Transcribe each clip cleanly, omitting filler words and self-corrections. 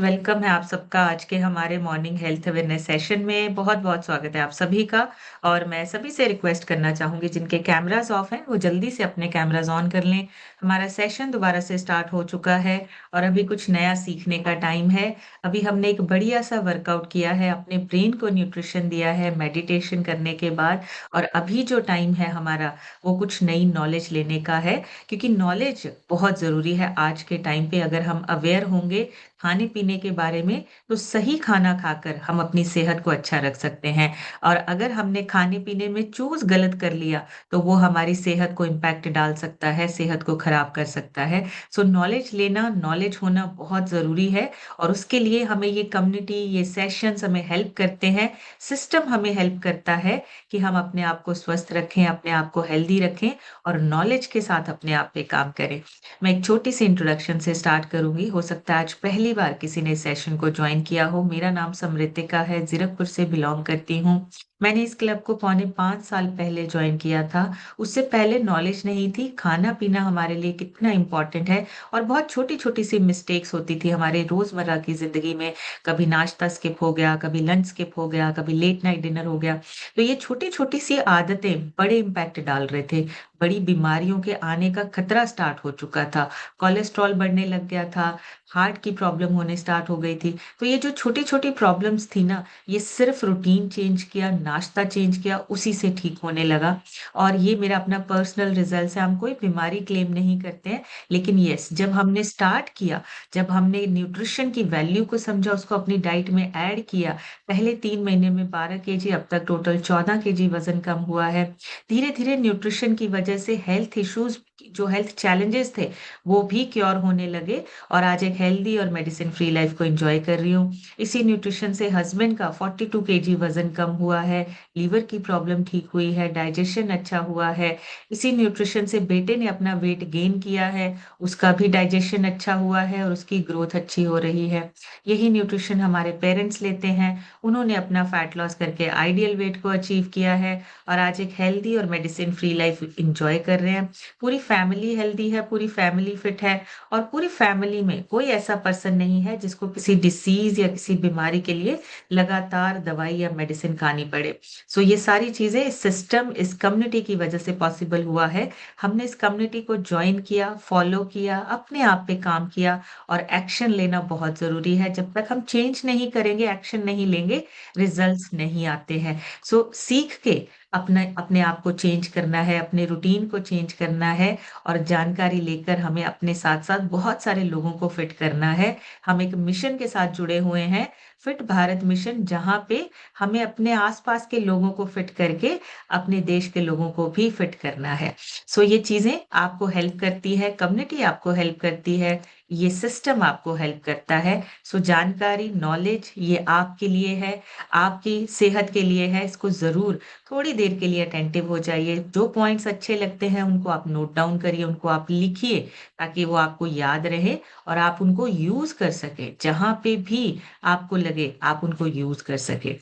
Welcome है आप सबका आज के हमारे मॉर्निंग हेल्थ अवेयरनेस सेशन में। बहुत-बहुत स्वागत है आप सभी का। और मैं सभी से रिक्वेस्ट करना चाहूँगी जिनके कैमराज़ ऑफ हैं, वो जल्दी से अपने कैमराज़ ऑन कर लें। हमारा सेशन दोबारा से स्टार्ट हो चुका है और अभी कुछ नया सीखने का टाइम है। अभी हमने एक बढ़िया-सा वर्कआउट किया है, अपने ब्रेन को न्यूट्रिशन दिया है मेडिटेशन करने के बाद और अभी जो टाइम है हमारा, वो कुछ नई नॉलेज लेने का है क्योंकि नॉलेज बहुत ज़रूरी है आज के टाइम पे। अगर हम अवेयर होंगे खाने-पीने के बारे में, तो सही खाना खाकर हम अपनी सेहत को अच्छा रख सकते हैं। और अगर हमने खाने-पीने में चूज़ गलत कर लिया, तो वो हमारी सेहत को इम्पैक्ट डाल सकता है, सेहत को खराब कर सकता है। सो नॉलेज लेना, नॉलेज होना बहुत ज़रूरी है और उसके लिए हमें ये कम्युनिटी, ये सेशंस हमें हेल्प करते हैं। सिस्टम हमें हेल्प करता है कि हम अपने आप को स्वस्थ रखें, अपने आप को हेल्दी रखें और नॉलेज के साथ अपने आप पे काम करें। मैं एक छोटी-सी इंट्रोडक्शन से स्टार्ट करूँगी। हो सकता है आज पहली बार किसी ने इस सेशन को जॉइन किया हो। मेरा नाम समृतिका है, ज़ीरकपुर से बिलॉन्ग करती हूँ। मैंने इस क्लब को पौने 5 साल पहले जॉइन किया था। उससे पहले नॉलेज नहीं थी, खाना-पीना हमारे लिए कितना इम्पोर्टेंट है और बहुत छोटी-छोटी सी मिस्टेक्स होती थी हमारे रोज़मर्रा की ज़िंदगी में। कभी नाश्ता स्किप हो गया, कभी लंच स्किप हो गया, कभी लेट नाइट डिनर हो गया। तो ये छोटी-छोटी सी आदतें बड़े इम्पैक्ट डाल रहे थे। बड़ी बीमारियों के आने का खतरा स्टार्ट हो चुका था। कोलेस्ट्रॉल बढ़ने लग गया था, हार्ट की प्रॉब्लम होने स्टार्ट हो गई थी। तो ये जो छोटी-छोटी प्रॉब्लम्स थी ना, ये सिर्फ़ रूटीन चेंज किया, नाश्ता चेंज किया, उसी से ठीक होने लगा। और ये मेरा अपना पर्सनल रिज़ल्ट्स है, हम कोई बीमारी क्लेम नहीं करते हैं। लेकिन येस, जब हमने स्टार्ट किया, जब हमने न्यूट्रिशन की वैल्यू को समझा, उसको अपनी डाइट में ऐड किया, पहले 3 महीने में 12 केजी, अब तक टोटल 14 केजी वज़न कम हुआ है। धीरे-धीरे न्यूट्रिशन की वजह से हेल्थ इश्यूज़ जो हेल्थ चैलेंजेज़ थे, वो भी क्योर होने लगे और आज एक हेल्दी और मेडिसिन फ्री लाइफ़ को एन्जॉय कर रही हूँ। इसी न्यूट्रिशन से हस्बैंड का 42 केजी वज़न कम हुआ है, लीवर की प्रॉब्लम ठीक हुई है, डाइजेशन अच्छा हुआ है। इसी न्यूट्रिशन से बेटे ने अपना वेट गेन किया है, उसका भी डाइजेशन अच्छा हुआ है और उसकी ग्रोथ अच्छी हो रही है। यही न्यूट्रिशन हमारे पेरेंट्स लेते हैं, उन्होंने अपना फैट लॉस करके आइडियल वेट को अचीव किया है और आज एक हेल्दी और मेडिसिन फ्री लाइफ़ एन्जॉय कर रहे हैं। पूरी फैमिली हेल्दी है, पूरी फैमिली फिट है और पूरी फैमिली में कोई ऐसा पर्सन नहीं है जिसको किसी डिसीज़ या किसी बीमारी के लिए लगातार दवाई या मेडिसिन खानी पड़े। सो ये सारी चीज़ें इस सिस्टम, इस कम्युनिटी की वजह से पॉसिबल हुआ है। हमने इस कम्युनिटी को जॉइन किया, फॉलो किया, अपने आप पे काम किया और एक्शन लेना बहुत ज़रूरी है। जब तक हम चेंज नहीं करेंगे, एक्शन नहीं लेंगे, रिज़ल्ट्स नहीं आते हैं। सो सीख के अपने अपने आप को चेंज करना है, अपने रूटीन को चेंज करना है और जानकारी लेकर हमें अपने साथ-साथ बहुत सारे लोगों को फिट करना है। हम एक मिशन के साथ जुड़े हुए हैं, फिट भारत मिशन, जहाँ पे हमें अपने आस-पास के लोगों को फिट करके अपने देश के लोगों को भी फिट करना है। सो ये चीज़ें आपको हेल्प करती है, कम्युनिटी आपको हेल्प करती है, ये सिस्टम आपको हेल्प करता है। सो जानकारी, नॉलेज ये आपके लिए है, आपकी सेहत के लिए है। इसको ज़रूर थोड़ी देर के लिए अटेंटिव हो जाइए। जो पॉइंट्स अच्छे लगते हैं उनको आप नोट डाउन करिए, उनको आप लिखिए ताकि वो आपको याद रहे और आप उनको यूज़ कर सकें। जहाँ पे भी आपको लगे आप उनको यूज़ कर सकें।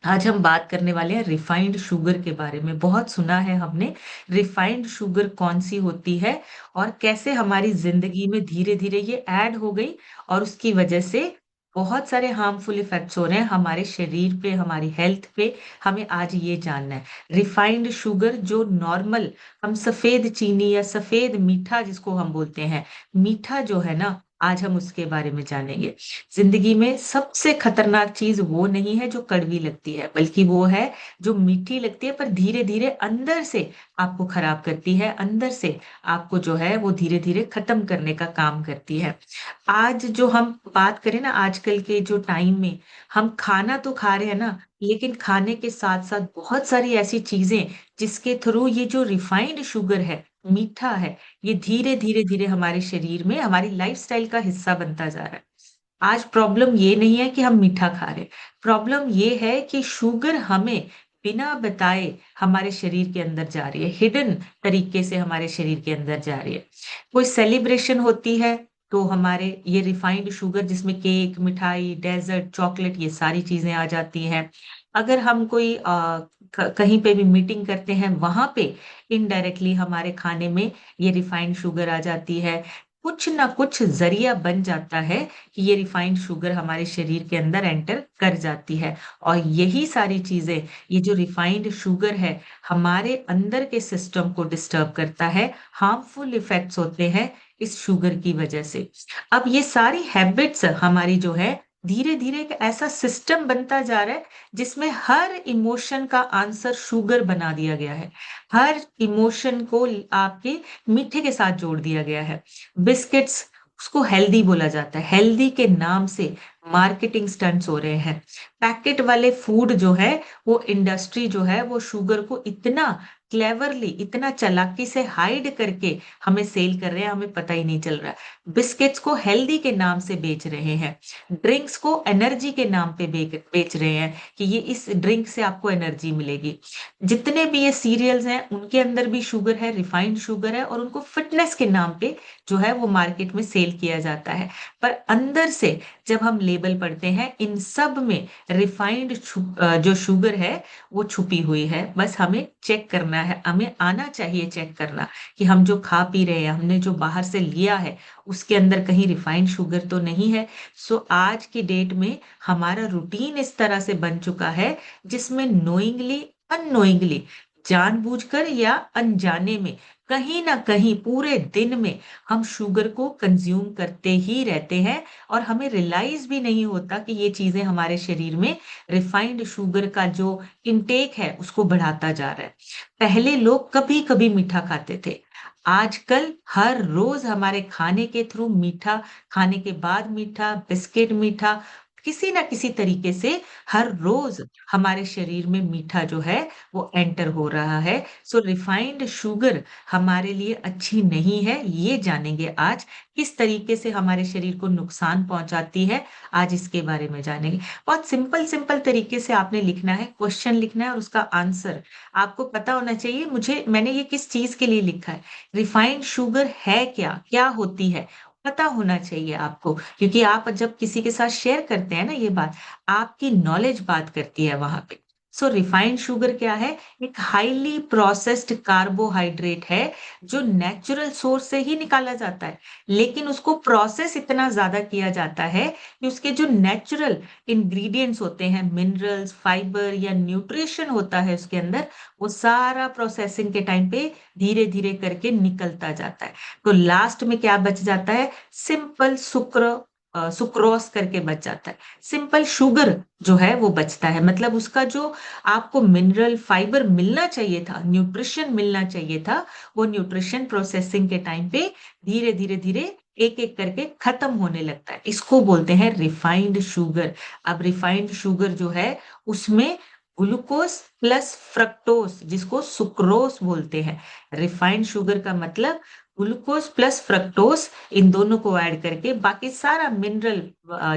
आज हम बात करने वाले हैं रिफाइंड शुगर के बारे में। बहुत सुना है हमने, रिफाइंड शुगर कौन-सी होती है और कैसे हमारी ज़िंदगी में धीरे-धीरे ये ऐड हो गई और उसकी वजह से बहुत सारे हार्मफुल इफ़ेक्ट्स हो रहे हैं हमारे शरीर पे, हमारी हेल्थ पे। हमें आज ये जानना है। रिफाइंड शुगर जो नॉर्मल हम सफ़ेद चीनी या सफ़ेद मीठा जिसको हम बोलते हैं, मीठा जो है ना, आज हम उसके बारे में जानेंगे। ज़िंदगी में सबसे खतरनाक चीज़ वो नहीं है जो कड़वी लगती है, बल्कि वो है जो मीठी लगती है पर धीरे-धीरे अंदर से आपको खराब करती है, अंदर से आपको जो है वो धीरे-धीरे खत्म करने का काम करती है। आज जो हम बात करें ना आजकल के जो टाइम में, हम खाना तो खा रहे हैं ना, लेकिन खाने के साथ-साथ बहुत सारी ऐसी चीज़ें जिसके थ्रू ये जो रिफाइंड शुगर है, मीठा है, ये धीरे-धीरे हमारे शरीर में हमारी लाइफ़स्टाइल का हिस्सा बनता जा रहा है। आज प्रॉब्लम ये नहीं है कि हम मीठा खा रहे हैं, प्रॉब्लम ये है कि शुगर हमें बिना बताए हमारे शरीर के अंदर जा रही है, हिडन तरीके से हमारे शरीर के अंदर जा रही है। कोई सेलिब्रेशन होती है, तो हमारे ये रिफाइंड शुगर जिसमें केक, मिठाई, डेज़र्ट, चॉकलेट ये सारी चीज़ें आ जाती हैं। अगर हम कोई क कहीं पे भी मीटिंग करते हैं, वहाँ पे इनडायरेक्टली हमारे खाने में ये रिफाइंड शुगर आ जाती है। कुछ ना कुछ जरिया बन जाता है कि ये रिफाइंड शुगर हमारे शरीर के अंदर एंटर कर जाती है। और यही सारी चीजें, ये जो रिफाइंड शुगर है, हमारे अंदर के सिस्टम को डिस्टर्ब करता है, हार्मफुल इफेक्ट्स होते हैं इस शुगर की वजह से। अब ये सारी हैबिट्स हमारी जो है, धीरे धीरे एक ऐसा सिस्टम बनता जा रहा है जिसमें हर इमोशन का आंसर शुगर बना दिया गया है। हर इमोशन को आपके मीठे के साथ जोड़ दिया गया है। बिस्किट्स, उसको हेल्दी बोला जाता है, हेल्दी के नाम से मार्केटिंग स्टंट्स हो रहे हैं। पैकेट वाले फूड जो है, वो इंडस्ट्री जो है, वो शुगर को इतना क्लेवरली, इतना चालाकी से हाइड करके हमें सेल कर रहे हैं, हमें पता ही नहीं चल रहा है। बिस्किट्स को हेल्दी के नाम से बेच रहे हैं, ड्रिंक्स को एनर्जी के नाम पे बेच रहे हैं कि ये इस ड्रिंक से आपको एनर्जी मिलेगी। जितने भी ये सीरियल्स हैं उनके अंदर भी शुगर है, रिफाइंड शुगर है, और उनको फिटनेस के नाम पे जो है वो मार्केट में सेल किया जाता है। पर अंदर से जब हम लेबल पढ़ते हैं, इन सब में रिफाइंड जो शुगर है वो छुपी हुई है। बस हमें चेक करना है, हमें आना चाहिए चेक करना कि हम जो खा पी रहे हैं, हमने जो बाहर से लिया है, उसके अंदर कहीं रिफाइंड शुगर तो नहीं है। सो आज की डेट में हमारा रूटीन इस तरह से बन चुका है जिसमें नोइंगली, अननोइंगली, जानबूझकर या अनजाने में, कहीं ना कहीं पूरे दिन में हम शुगर को कंज्यूम करते ही रहते हैं, और हमें रियलाइज भी नहीं होता कि ये चीजें हमारे शरीर में रिफाइंड शुगर का जो इंटेक है उसको बढ़ाता जा रहा है। पहले लोग कभी कभी मीठा खाते थे, आजकल हर रोज हमारे खाने के थ्रू मीठा, खाने के बाद मीठा, बिस्किट मीठा, किसी ना किसी तरीके से हर रोज हमारे शरीर में मीठा जो है वो एंटर हो रहा है। सो रिफाइंड शुगर हमारे लिए अच्छी नहीं है, ये जानेंगे आज। किस तरीके से हमारे शरीर को नुकसान पहुंचाती है, आज इसके बारे में जानेंगे। बहुत सिंपल सिंपल तरीके से आपने लिखना है, क्वेश्चन लिखना है और उसका आंसर आपको पता होना चाहिए। मुझे, मैंने ये किस चीज के लिए लिखा है, रिफाइंड शुगर है क्या, क्या होती है, पता होना चाहिए आपको। क्योंकि आप जब किसी के साथ शेयर करते हैं ना ये बात, आपकी नॉलेज बात करती है वहां पे। सो रिफाइंड शुगर क्या है? एक हाईली प्रोसेस्ड कार्बोहाइड्रेट है जो नेचुरल सोर्स से ही निकाला जाता है, लेकिन उसको प्रोसेस इतना ज्यादा किया जाता है कि उसके जो नेचुरल इंग्रेडिएंट्स होते हैं, मिनरल्स, फाइबर या न्यूट्रिशन होता है उसके अंदर, वो सारा प्रोसेसिंग के टाइम पे धीरे धीरे करके निकलता जाता है। तो लास्ट में क्या बच जाता है? सिंपल सुक्रोस करके बच जाता है। सिंपल शुगर जो है वो बचता है, मतलब उसका जो आपको मिनरल फाइबर मिलना चाहिए था, न्यूट्रिशन मिलना चाहिए था, वो न्यूट्रिशन प्रोसेसिंग के टाइम पे धीरे धीरे धीरे एक एक करके खत्म होने लगता है। इसको बोलते हैं रिफाइंड शुगर। अब रिफाइंड शुगर जो है उसमें ग्लूकोज प्लस फ्रक्टोज, जिसको सुक्रोस बोलते हैं। रिफाइंड शुगर का मतलब ग्लूकोज प्लस फ्रक्टोज, इन दोनों को ऐड करके बाकी सारा मिनरल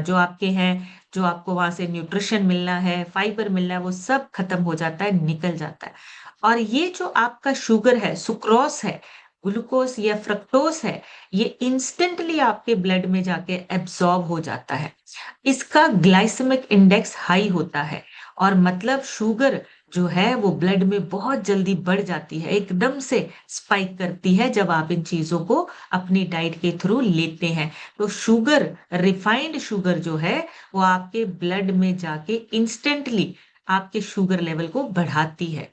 जो आपके हैं, जो आपको वहां से न्यूट्रिशन मिलना है, फाइबर मिलना है, वो सब खत्म हो जाता है, निकल जाता है। और ये जो आपका शुगर है, सुक्रोस है, ग्लूकोज या फ्रक्टोज है, ये इंस्टेंटली आपके ब्लड में जाके एब्सॉर्ब हो जाता है। इसका ग्लाइसेमिक इंडेक्स हाई होता है, और मतलब शुगर जो है वो ब्लड में बहुत जल्दी बढ़ जाती है, एकदम से स्पाइक करती है जब आप इन चीजों को अपनी डाइट के थ्रू लेते हैं। तो शुगर, रिफाइंड शुगर जो है, वो आपके ब्लड में जाके इंस्टेंटली आपके शुगर लेवल को बढ़ाती है।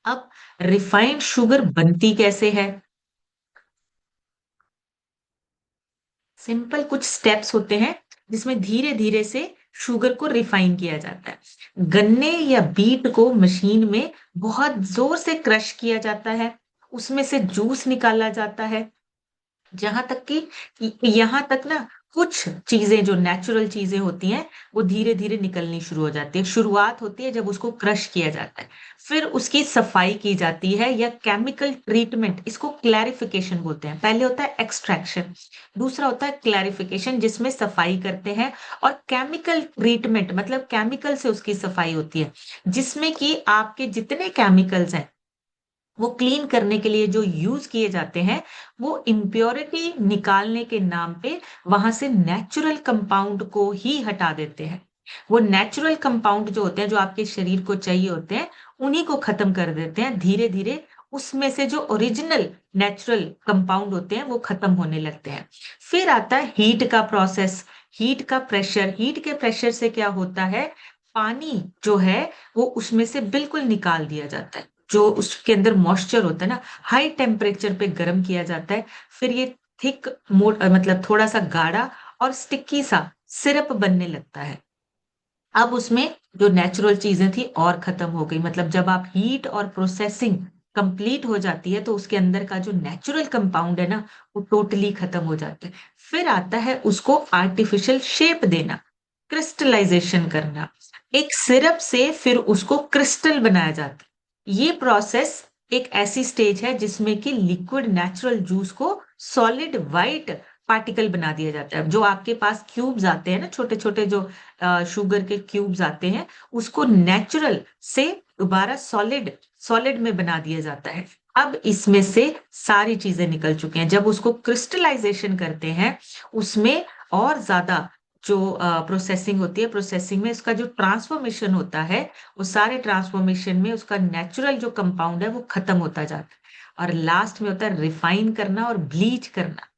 अब रिफाइंड शुगर बनती कैसे है? सिंपल कुछ स्टेप्स होते हैं जिसमें धीरे धीरे से शुगर को रिफाइन किया जाता है। गन्ने या बीट को मशीन में बहुत जोर से क्रश किया जाता है, उसमें से जूस निकाला जाता है। जहां तक कि यहाँ तक ना, कुछ चीजें जो नेचुरल चीजें होती हैं वो धीरे धीरे निकलनी शुरू हो जाती है। शुरुआत होती है जब उसको क्रश किया जाता है, फिर उसकी सफाई की जाती है या केमिकल ट्रीटमेंट, इसको क्लैरिफिकेशन बोलते हैं। पहले होता है एक्सट्रैक्शन, दूसरा होता है क्लैरिफिकेशन जिसमें सफाई करते हैं, और केमिकल ट्रीटमेंट मतलब केमिकल से उसकी सफाई होती है, जिसमें कि आपके जितने केमिकल्स हैं वो क्लीन करने के लिए जो यूज किए जाते हैं, वो इम्प्योरिटी निकालने के नाम पे वहां से नेचुरल कंपाउंड को ही हटा देते हैं। वो नेचुरल कंपाउंड जो होते हैं, जो आपके शरीर को चाहिए होते हैं, उन्हीं को खत्म कर देते हैं धीरे धीरे। उसमें से जो ओरिजिनल नेचुरल कंपाउंड होते हैं वो खत्म होने लगते हैं। फिर आता है हीट का प्रोसेस, हीट का प्रेशर। हीट के प्रेशर से क्या होता है, पानी जो है वो उसमें से बिल्कुल निकाल दिया जाता है। जो उसके अंदर मॉइस्चर होता है ना, हाई टेम्परेचर पे गर्म किया जाता है। फिर ये थिक मतलब थोड़ा सा गाढ़ा और स्टिकी सा सिरप बनने लगता है। अब उसमें जो नेचुरल चीजें थी और खत्म हो गई। मतलब जब आप हीट और प्रोसेसिंग कंप्लीट हो जाती है तो उसके अंदर का जो नेचुरल कंपाउंड है ना, वो टोटली खत्म हो जाता है। फिर आता है उसको आर्टिफिशियल शेप देना, क्रिस्टलाइजेशन करना। एक सिरप से फिर उसको क्रिस्टल बनाया जाता है। ये प्रोसेस एक ऐसी स्टेज है जिसमें कि लिक्विड नेचुरल जूस को सॉलिड वाइट पार्टिकल बना दिया जाता है। जो आपके पास क्यूब्स आते हैं ना, छोटे छोटे जो शुगर के क्यूब्स आते हैं, उसको नेचुरल से दोबारा सॉलिड सॉलिड में बना दिया जाता है। अब इसमें से सारी चीजें निकल चुकी हैं। जब उसको क्रिस्टलाइजेशन करते हैं, उसमें और ज्यादा जो प्रोसेसिंग होती है, प्रोसेसिंग में उसका जो ट्रांसफॉर्मेशन होता है, वो सारे ट्रांसफॉर्मेशन में उसका नेचुरल जो कंपाउंड है वो खत्म होता जाता है। और लास्ट में होता है रिफाइन करना और ब्लीच करना।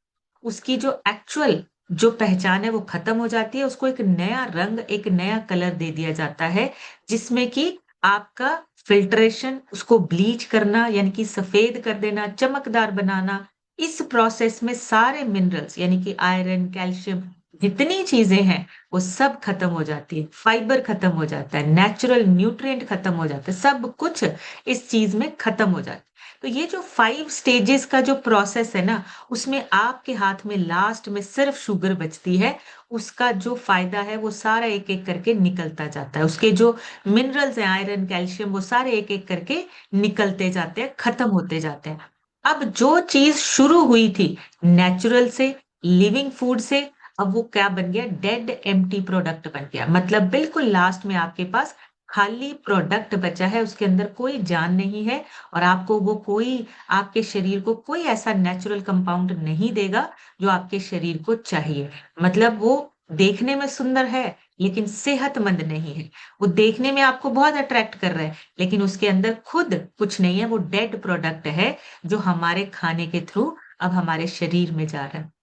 उसकी जो एक्चुअल जो पहचान है वो खत्म हो जाती है। उसको एक नया रंग, एक नया कलर दे दिया जाता है, जिसमें कि आपका फिल्ट्रेशन, उसको ब्लीच करना यानी कि सफेद कर देना, चमकदार बनाना। इस प्रोसेस में सारे मिनरल्स यानी कि आयरन, कैल्शियम, जितनी चीजें हैं वो सब खत्म हो जाती है। फाइबर खत्म हो जाता है, नेचुरल न्यूट्रिएंट खत्म हो जाता है, सब कुछ इस चीज में खत्म हो जाता है। तो ये जो 5 स्टेजेस का जो प्रोसेस है ना, उसमें आपके हाथ में लास्ट में सिर्फ शुगर बचती है। उसका जो फायदा है वो सारा एक एक करके निकलता जाता है। उसके जो मिनरल्स हैं, आयरन, कैल्शियम, वो सारे एक एक करके निकलते जाते हैं, खत्म होते जाते हैं। अब जो चीज शुरू हुई थी नेचुरल से, लिविंग फूड से, अब वो क्या बन गया, डेड एम्प्टी प्रोडक्ट बन गया। मतलब बिल्कुल लास्ट में आपके पास खाली प्रोडक्ट बचा है, उसके अंदर कोई जान नहीं है। और आपको वो कोई, आपके शरीर को कोई ऐसा नेचुरल कंपाउंड नहीं देगा जो आपके शरीर को चाहिए। मतलब वो देखने में सुंदर है लेकिन सेहतमंद नहीं है। वो देखने में आपको बहुत अट्रैक्ट कर रहा है लेकिन उसके अंदर खुद कुछ नहीं है। वो डेड प्रोडक्ट है जो हमारे खाने के थ्रू अब हमारे शरीर में जा रहा है।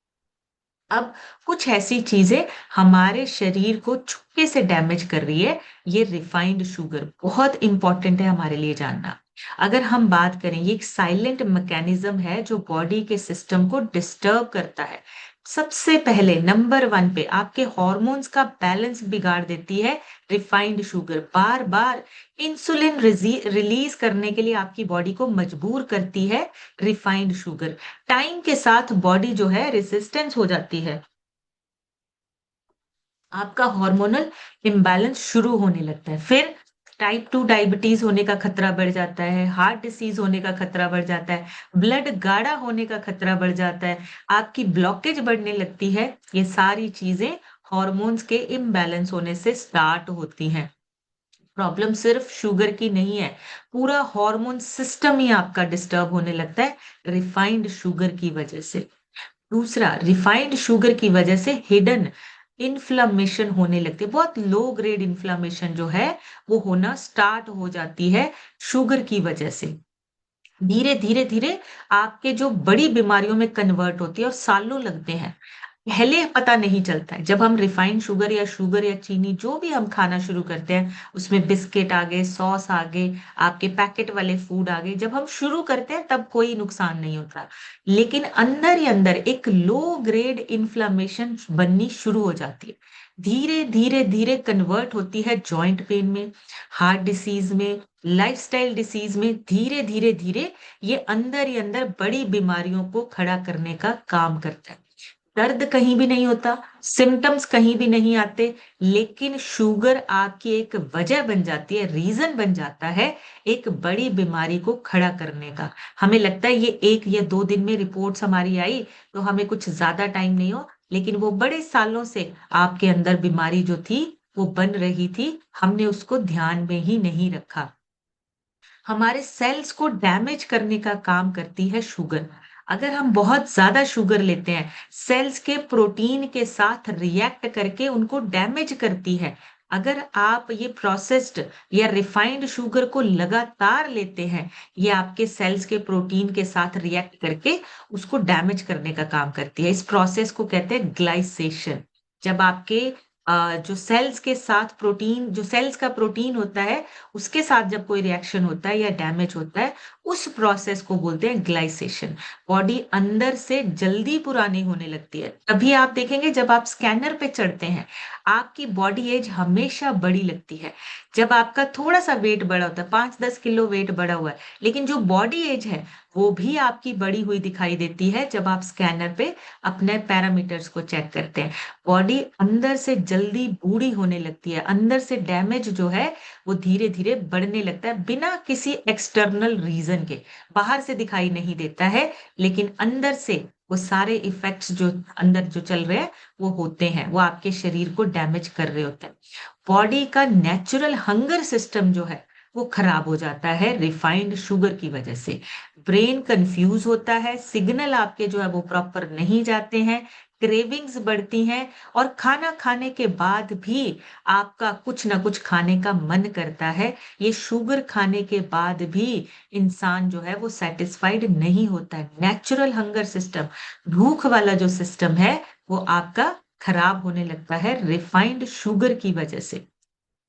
अब कुछ ऐसी चीजें हमारे शरीर को चुपके से डैमेज कर रही है। ये रिफाइंड शुगर बहुत इंपॉर्टेंट है हमारे लिए जानना। अगर हम बात करें, ये एक साइलेंट मैकेनिज्म है जो बॉडी के सिस्टम को डिस्टर्ब करता है। सबसे पहले नंबर 1 पे आपके हॉर्मोन्स का बैलेंस बिगाड़ देती है रिफाइंड शुगर। बार बार इंसुलिन रिलीज करने के लिए आपकी बॉडी को मजबूर करती है रिफाइंड शुगर। टाइम के साथ बॉडी जो है रेजिस्टेंस हो जाती है, आपका हार्मोनल इम्बैलेंस शुरू होने लगता है। फिर टाइप 2 डायबिटीज होने का खतरा बढ़ जाता है, हार्ट डिसीज होने का खतरा बढ़ जाता है, ब्लड गाढ़ा होने का खतरा बढ़ जाता है, आपकी ब्लॉकेज बढ़ने लगती है। ये सारी चीजें हॉर्मोन्स के इम्बैलेंस होने से स्टार्ट होती हैं। प्रॉब्लम सिर्फ शुगर की नहीं है, पूरा हार्मोन सिस्टम ही आपका डिस्टर्ब होने लगता है रिफाइंड शुगर की वजह से। दूसरा, रिफाइंड शुगर की वजह से हिडन इन्फ्लामेशन होने लगती है। बहुत लो ग्रेड इन्फ्लामेशन जो है वो होना स्टार्ट हो जाती है शुगर की वजह से। धीरे धीरे धीरे आपके जो बड़ी बीमारियों में कन्वर्ट होती है और सालों लगते हैं। पहले पता नहीं चलता है। जब हम रिफाइंड शुगर या चीनी जो भी हम खाना शुरू करते हैं, उसमें बिस्किट आ गए, सॉस आ गए, आपके पैकेट वाले फूड आ गए, जब हम शुरू करते हैं तब कोई नुकसान नहीं होता। लेकिन अंदर ही अंदर एक लो ग्रेड इन्फ्लामेशन बननी शुरू हो जाती है। धीरे धीरे धीरे कन्वर्ट होती है जॉइंट पेन में, हार्ट डिसीज में, लाइफस्टाइल डिसीज में। धीरे धीरे धीरे ये अंदर ही अंदर बड़ी बीमारियों को खड़ा करने का काम करता है। दर्द कहीं भी नहीं होता, सिम्टम्स कहीं भी नहीं आते, लेकिन शुगर आपकी एक वजह बन जाती है, रीजन बन जाता है एक बड़ी बीमारी को खड़ा करने का। हमें लगता है ये 1 या 2 दिन में रिपोर्ट्स हमारी आई तो हमें कुछ ज्यादा टाइम नहीं हो, लेकिन वो बड़े सालों से आपके अंदर बीमारी जो थी वो बन रही थी, हमने उसको ध्यान में ही नहीं रखा। हमारे सेल्स को डैमेज करने का काम करती है शुगर। अगर हम बहुत ज्यादा शुगर लेते हैं, सेल्स के प्रोटीन के साथ रिएक्ट करके उनको डैमेज करती है। अगर आप ये प्रोसेस्ड या रिफाइंड शुगर को लगातार लेते हैं, ये आपके सेल्स के प्रोटीन के साथ रिएक्ट करके उसको डैमेज करने का काम करती है। इस प्रोसेस को कहते हैं ग्लाइसेशन। जब आपके जो सेल्स के साथ प्रोटीन, जो सेल्स का प्रोटीन होता है, उसके साथ जब कोई रिएक्शन होता है या डैमेज होता है, उस प्रोसेस को बोलते हैं ग्लाइसेशन। बॉडी अंदर से जल्दी पुरानी होने लगती है। तभी आप देखेंगे जब आप स्कैनर पे चढ़ते हैं, आपकी बॉडी एज हमेशा बड़ी लगती है। जब आपका थोड़ा सा वेट बड़ा होता है, 5-10 किलो वेट बढ़ा हुआ है, लेकिन जो बॉडी एज है वो भी आपकी बड़ी हुई दिखाई देती है जब आप स्कैनर पे अपने पैरामीटर्स को चेक करते हैं। बॉडी अंदर से जल्दी बूढ़ी होने लगती है, अंदर से डैमेज जो है वो धीरे धीरे बढ़ने लगता है बिना किसी एक्सटर्नल रीजन के। बाहर से दिखाई नहीं देता है, लेकिन अंदर से वो सारे इफेक्ट्स जो अंदर जो चल रहे हैं वो होते हैं, वो आपके शरीर को डैमेज कर रहे होते हैं। बॉडी का नेचुरल हंगर सिस्टम जो है वो खराब हो जाता है रिफाइंड शुगर की वजह से। ब्रेन कंफ्यूज होता है, सिग्नल आपके जो है वो प्रॉपर नहीं जाते हैं, क्रेविंग्स बढ़ती हैं, और खाना खाने के बाद भी आपका कुछ ना कुछ खाने का मन करता है। ये शुगर खाने के बाद भी इंसान जो है वो सेटिस्फाइड नहीं होता है। नेचुरल हंगर सिस्टम, भूख वाला जो सिस्टम है, वो आपका खराब होने लगता है रिफाइंड शुगर की वजह से।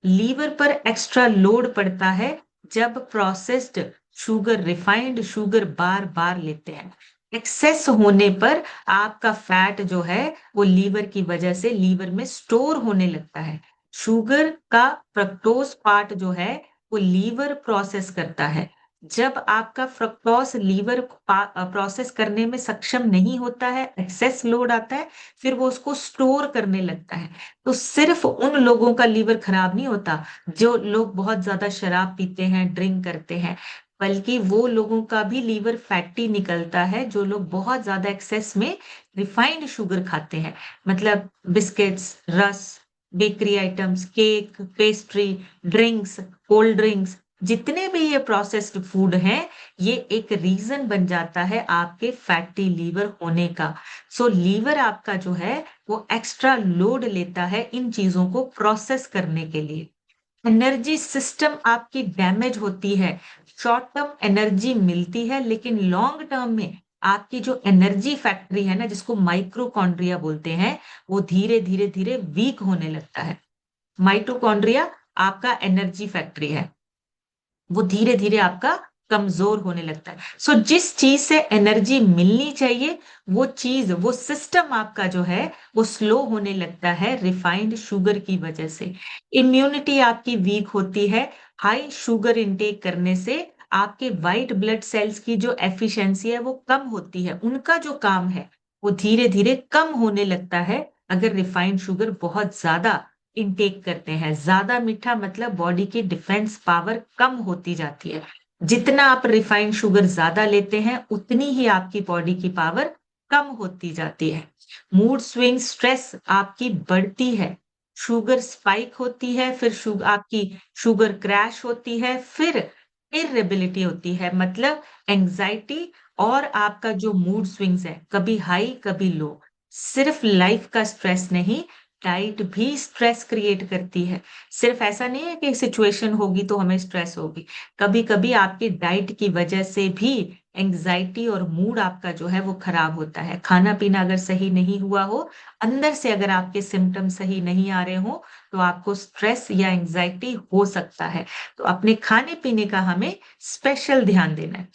लीवर पर एक्स्ट्रा लोड पड़ता है जब प्रोसेस्ड शुगर, रिफाइंड शुगर बार बार लेते हैं। एक्सेस होने पर आपका फैट जो है वो लीवर की वजह से लीवर में स्टोर होने लगता है। शुगर का फ्रक्टोज पार्ट जो है वो लीवर प्रोसेस करता है। जब आपका फ्रक्टोज लीवर प्रोसेस करने में सक्षम नहीं होता है, एक्सेस लोड आता है, फिर वो उसको स्टोर करने लगता है। तो सिर्फ उन लोगों का लीवर खराब नहीं होता जो लोग बहुत ज्यादा शराब पीते हैं, ड्रिंक करते हैं, बल्कि वो लोगों का भी लीवर फैटी निकलता है जो लोग बहुत ज्यादा एक्सेस में रिफाइंड शुगर खाते हैं। मतलब बिस्किट्स, रस, bakery items, cake, pastry, drinks, cold drinks, जितने भी ये प्रोसेस्ड फूड हैं, ये एक रीजन बन जाता है आपके फैटी लीवर होने का। सो लीवर आपका जो है वो एक्स्ट्रा लोड लेता है इन चीजों को प्रोसेस करने के लिए। एनर्जी सिस्टम आपकी डैमेज होती है। शॉर्ट टर्म एनर्जी मिलती है, लेकिन लॉन्ग टर्म में आपकी जो एनर्जी फैक्ट्री है ना, जिसको माइक्रोकॉन्ड्रिया बोलते हैं, वो धीरे धीरे धीरे वीक होने लगता है। माइटोकॉन्ड्रिया आपका एनर्जी फैक्ट्री है, वो धीरे धीरे आपका कमजोर होने लगता है। सो जिस चीज से एनर्जी मिलनी चाहिए, वो चीज, वो सिस्टम आपका जो है वो स्लो होने लगता है रिफाइंड शुगर की वजह से। इम्यूनिटी आपकी वीक होती है। हाई शुगर इनटेक करने से आपके वाइट ब्लड सेल्स की जो एफिशिएंसी है वो कम होती है, उनका जो काम है वो धीरे धीरे कम होने लगता है अगर रिफाइंड शुगर बहुत ज्यादा इनटेक करते हैं। ज्यादा मीठा मतलब बॉडी की डिफेंस पावर कम होती जाती है। जितना आप रिफाइंड शुगर ज्यादा लेते हैं, उतनी ही आपकी बॉडी की पावर कम होती जाती है। मूड स्विंग, स्ट्रेस आपकी बढ़ती है। शुगर स्पाइक होती है, फिर शुगर आपकी शुगर क्रैश होती है, फिर इरेबिलिटी होती है, मतलब एंजाइटी, और आपका जो मूड स्विंग्स है, कभी हाई कभी लो। सिर्फ लाइफ का स्ट्रेस नहीं, डाइट भी स्ट्रेस क्रिएट करती है। सिर्फ ऐसा नहीं है कि सिचुएशन होगी तो हमें स्ट्रेस होगी, कभी कभी आपकी डाइट की वजह से भी एंजाइटी और मूड आपका जो है वो खराब होता है। खाना पीना अगर सही नहीं हुआ हो, अंदर से अगर आपके सिम्टम सही नहीं आ रहे हो, तो आपको स्ट्रेस या एंजाइटी हो सकता है। तो अपने खाने पीने का हमें स्पेशल ध्यान देना है।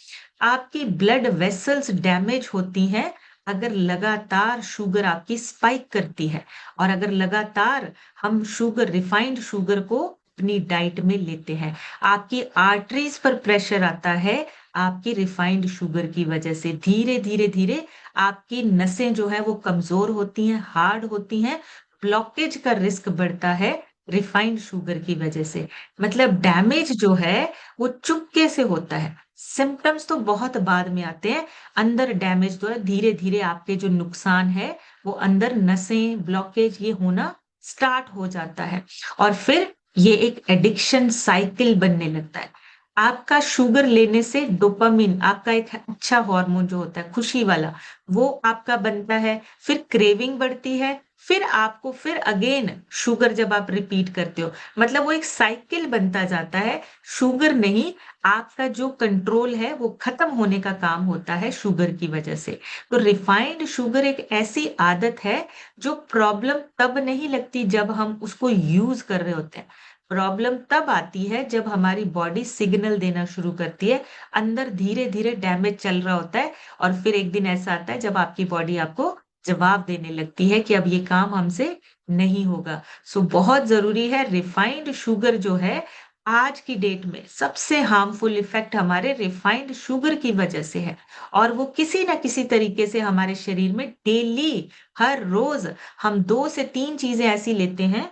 आपकी ब्लड वेसल्स डैमेज होती हैं अगर लगातार शुगर आपकी स्पाइक करती है, और अगर लगातार हम शुगर, रिफाइंड शुगर को अपनी डाइट में लेते हैं। आपकी आर्टरीज पर प्रेशर आता है आपकी रिफाइंड शुगर की वजह से। धीरे धीरे धीरे आपकी नसें जो है वो कमजोर होती हैं, हार्ड होती हैं, ब्लॉकेज का रिस्क बढ़ता है रिफाइंड शुगर की वजह से। मतलब डैमेज जो है वो चुपके से होता है, सिम्टम्स तो बहुत बाद में आते हैं। अंदर डैमेज तो है, धीरे धीरे आपके जो नुकसान है वो अंदर नसें, ब्लॉकेज, ये होना स्टार्ट हो जाता है, और फिर ये एक एडिक्शन साइकिल बनने लगता है। आपका शुगर लेने से डोपामिन, आपका एक अच्छा हार्मोन जो होता है खुशी वाला, वो आपका बनता है, फिर क्रेविंग बढ़ती है, फिर आपको फिर अगेन शुगर जब आप रिपीट करते हो, मतलब वो एक साइकिल बनता जाता है। शुगर नहीं, आपका जो कंट्रोल है वो खत्म होने का काम होता है शुगर की वजह से। तो रिफाइंड शुगर एक ऐसी आदत है जो प्रॉब्लम तब नहीं लगती जब हम उसको यूज कर रहे होते हैं। प्रॉब्लम तब आती है जब हमारी बॉडी सिग्नल देना शुरू करती है, अंदर धीरे धीरे डैमेज चल रहा होता है, और फिर एक दिन ऐसा आता है जब आपकी बॉडी आपको जवाब देने लगती है कि अब ये काम हमसे नहीं होगा। सो बहुत जरूरी है, रिफाइंड शुगर जो है आज की डेट में सबसे हार्मफुल इफेक्ट हमारे रिफाइंड शुगर की वजह से है। और वो किसी ना किसी तरीके से हमारे शरीर में डेली, हर रोज हम 2 से 3 चीजें ऐसी लेते हैं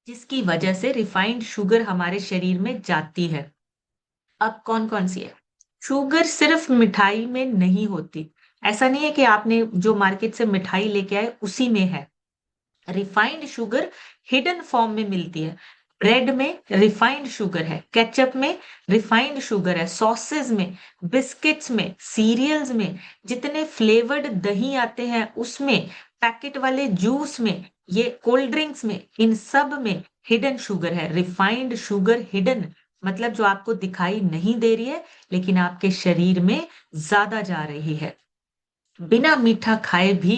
जिसकी वजह से रिफाइंड शुगर हमारे शरीर में जाती है। अब कौन कौन सी है? शुगर सिर्फ मिठाई में नहीं होती। ऐसा नहीं है कि आपने जो मार्केट से मिठाई लेके आए उसी में है। रिफाइंड शुगर हिडन फॉर्म में मिलती है। ब्रेड में रिफाइंड शुगर है, केचप में रिफाइंड शुगर है, सॉसेज में, बिस्किट्स में, सीरियल्स में, जितने फ्लेवर्ड दही आते हैं उसमें, पैकेट वाले जूस में, ये कोल्ड ड्रिंक्स में, इन सब में हिडन शुगर है। रिफाइंड शुगर हिडन मतलब जो आपको दिखाई नहीं दे रही है लेकिन आपके शरीर में ज्यादा जा रही है। बिना मीठा खाए भी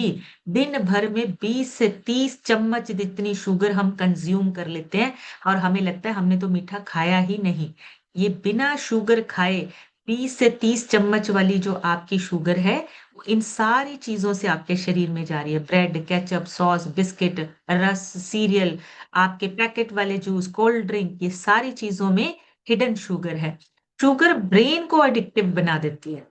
दिन भर में 20 से 30 चम्मच जितनी शुगर हम कंज्यूम कर लेते हैं, और हमें लगता है हमने तो मीठा खाया ही नहीं। ये बिना शुगर खाए 20 से 30 चम्मच वाली जो आपकी शुगर है, वो इन सारी चीजों से आपके शरीर में जा रही है। ब्रेड, केचप, सॉस, बिस्किट, रस, सीरियल, आपके पैकेट वाले जूस, कोल्ड ड्रिंक, ये सारी चीजों में हिडन शुगर है। शुगर ब्रेन को एडिक्टिव बना देती है।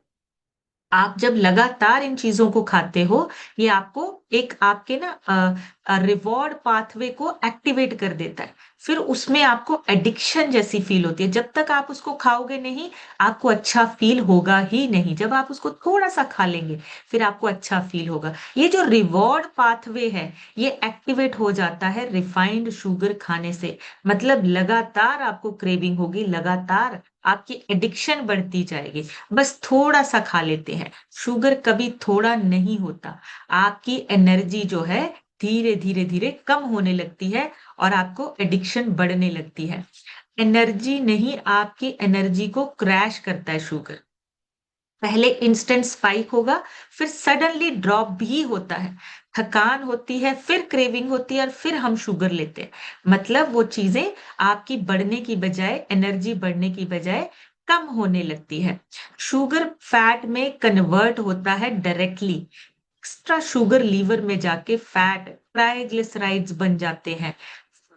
आप जब लगातार इन चीजों को खाते हो, ये आपको एक आपके ना रिवॉर्ड पाथवे को एक्टिवेट कर देता है। फिर उसमें आपको एडिक्शन जैसी फील होती है। जब तक आप उसको खाओगे नहीं, आपको अच्छा फील होगा ही नहीं। जब आप उसको थोड़ा सा खा लेंगे, फिर आपको अच्छा फील होगा। ये जो रिवॉर्ड पाथवे है, ये एक्टिवेट हो जाता है रिफाइंड शुगर खाने से। मतलब लगातार आपको क्रेविंग होगी, लगातार आपकी एडिक्शन बढ़ती जाएगी। बस थोड़ा सा खा लेते हैं। शुगर कभी थोड़ा नहीं होता। आपकी एनर्जी जो है धीरे धीरे धीरे कम होने लगती है और आपको एडिक्शन बढ़ने लगती है। एनर्जी नहीं, आपकी एनर्जी को क्रैश करता है शुगर। पहले इंस्टेंट स्पाइक होगा, फिर सडनली ड्रॉप भी होता है। थकान होती है, फिर क्रेविंग होती है, और फिर हम शुगर लेते हैं। मतलब वो चीजें आपकी बढ़ने की बजाय, एनर्जी बढ़ने की बजाय कम होने लगती है। शुगर फैट में कन्वर्ट होता है डायरेक्टली। एक्स्ट्रा शुगर लीवर में जाके फैट, ट्राइग्लिसराइड्स बन जाते हैं।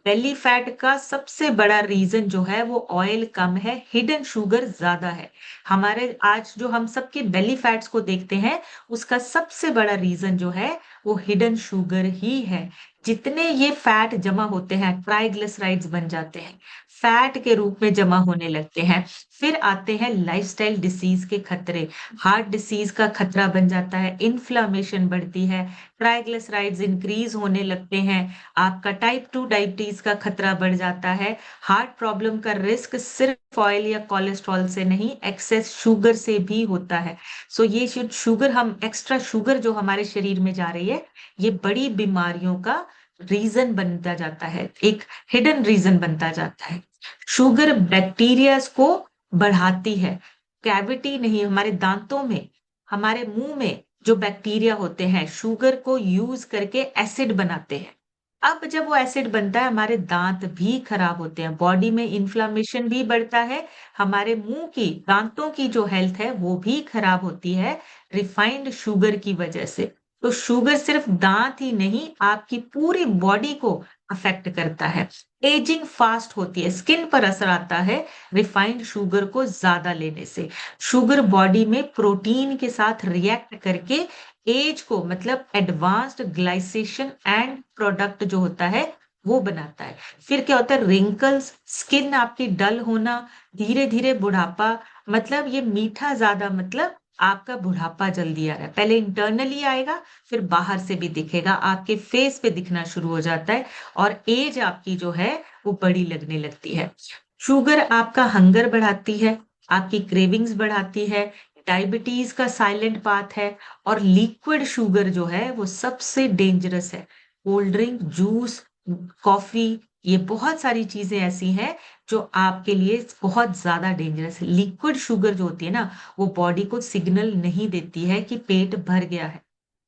बेली फैट का सबसे बड़ा रीजन जो है वो ऑयल कम है, हिडन शुगर ज्यादा है। हमारे आज जो हम सबके बेली फैट्स को देखते हैं, उसका सबसे बड़ा रीजन जो है वो हिडन शुगर ही है। जितने ये फैट जमा होते हैं, ट्राइग्लिसराइड्स बन जाते हैं, फैट के रूप में जमा होने लगते हैं। फिर आते हैं लाइफस्टाइल डिसीज के खतरे। हार्ट डिसीज का खतरा बन जाता है, इन्फ्लामेशन बढ़ती है, ट्राइग्लिसराइड्स इंक्रीज होने लगते हैं, आपका टाइप 2 डायबिटीज का खतरा बढ़ जाता है। हार्ट प्रॉब्लम का रिस्क सिर्फ ऑयल या कोलेस्ट्रॉल से नहीं, एक्सेस शुगर से भी होता है। सो ये शुगर, हम एक्स्ट्रा शुगर जो हमारे शरीर में जा रही है, ये बड़ी बीमारियों का रीजन बनता जाता है, एक हिडन रीजन बनता जाता है। शुगर बैक्टीरियाज को बढ़ाती है। कैविटी नहीं, हमारे दांतों में, हमारे मुंह में जो बैक्टीरिया होते हैं शुगर को यूज करके एसिड बनाते हैं। अब जब वो एसिड बनता है, हमारे दांत भी खराब होते हैं, बॉडी में इन्फ्लामेशन भी बढ़ता है, हमारे मुंह की, दांतों की जो हेल्थ है वो भी खराब होती है रिफाइंड शुगर की वजह से। तो शुगर सिर्फ दांत ही नहीं, आपकी पूरी बॉडी को अफेक्ट करता है। एजिंग फास्ट होती है, स्किन पर असर आता है रिफाइंड शुगर को ज्यादा लेने से। शुगर बॉडी में प्रोटीन के साथ रिएक्ट करके एज को, मतलब एडवांस्ड ग्लाइसेशन एंड प्रोडक्ट जो होता है वो बनाता है। फिर क्या होता है? रिंकल्स, स्किन आपकी डल होना, धीरे धीरे बुढ़ापा। मतलब ये मीठा ज्यादा, मतलब आपका बुढ़ापा जल्दी आ रहा है। पहले इंटरनली आएगा, फिर बाहर से भी दिखेगा, आपके फेस पे दिखना शुरू हो जाता है, और एज आपकी जो है वो बड़ी लगने लगती है। शुगर आपका हंगर बढ़ाती है, आपकी क्रेविंग्स बढ़ाती है, डायबिटीज का साइलेंट पाथ है। और लिक्विड शुगर जो है वो सबसे डेंजरस है। कोल्ड ड्रिंक, जूस, कॉफी, ये बहुत सारी चीजें ऐसी हैं जो आपके लिए बहुत ज्यादा डेंजरस है। लिक्विड शुगर जो होती है ना, वो बॉडी को सिग्नल नहीं देती है कि पेट भर गया है।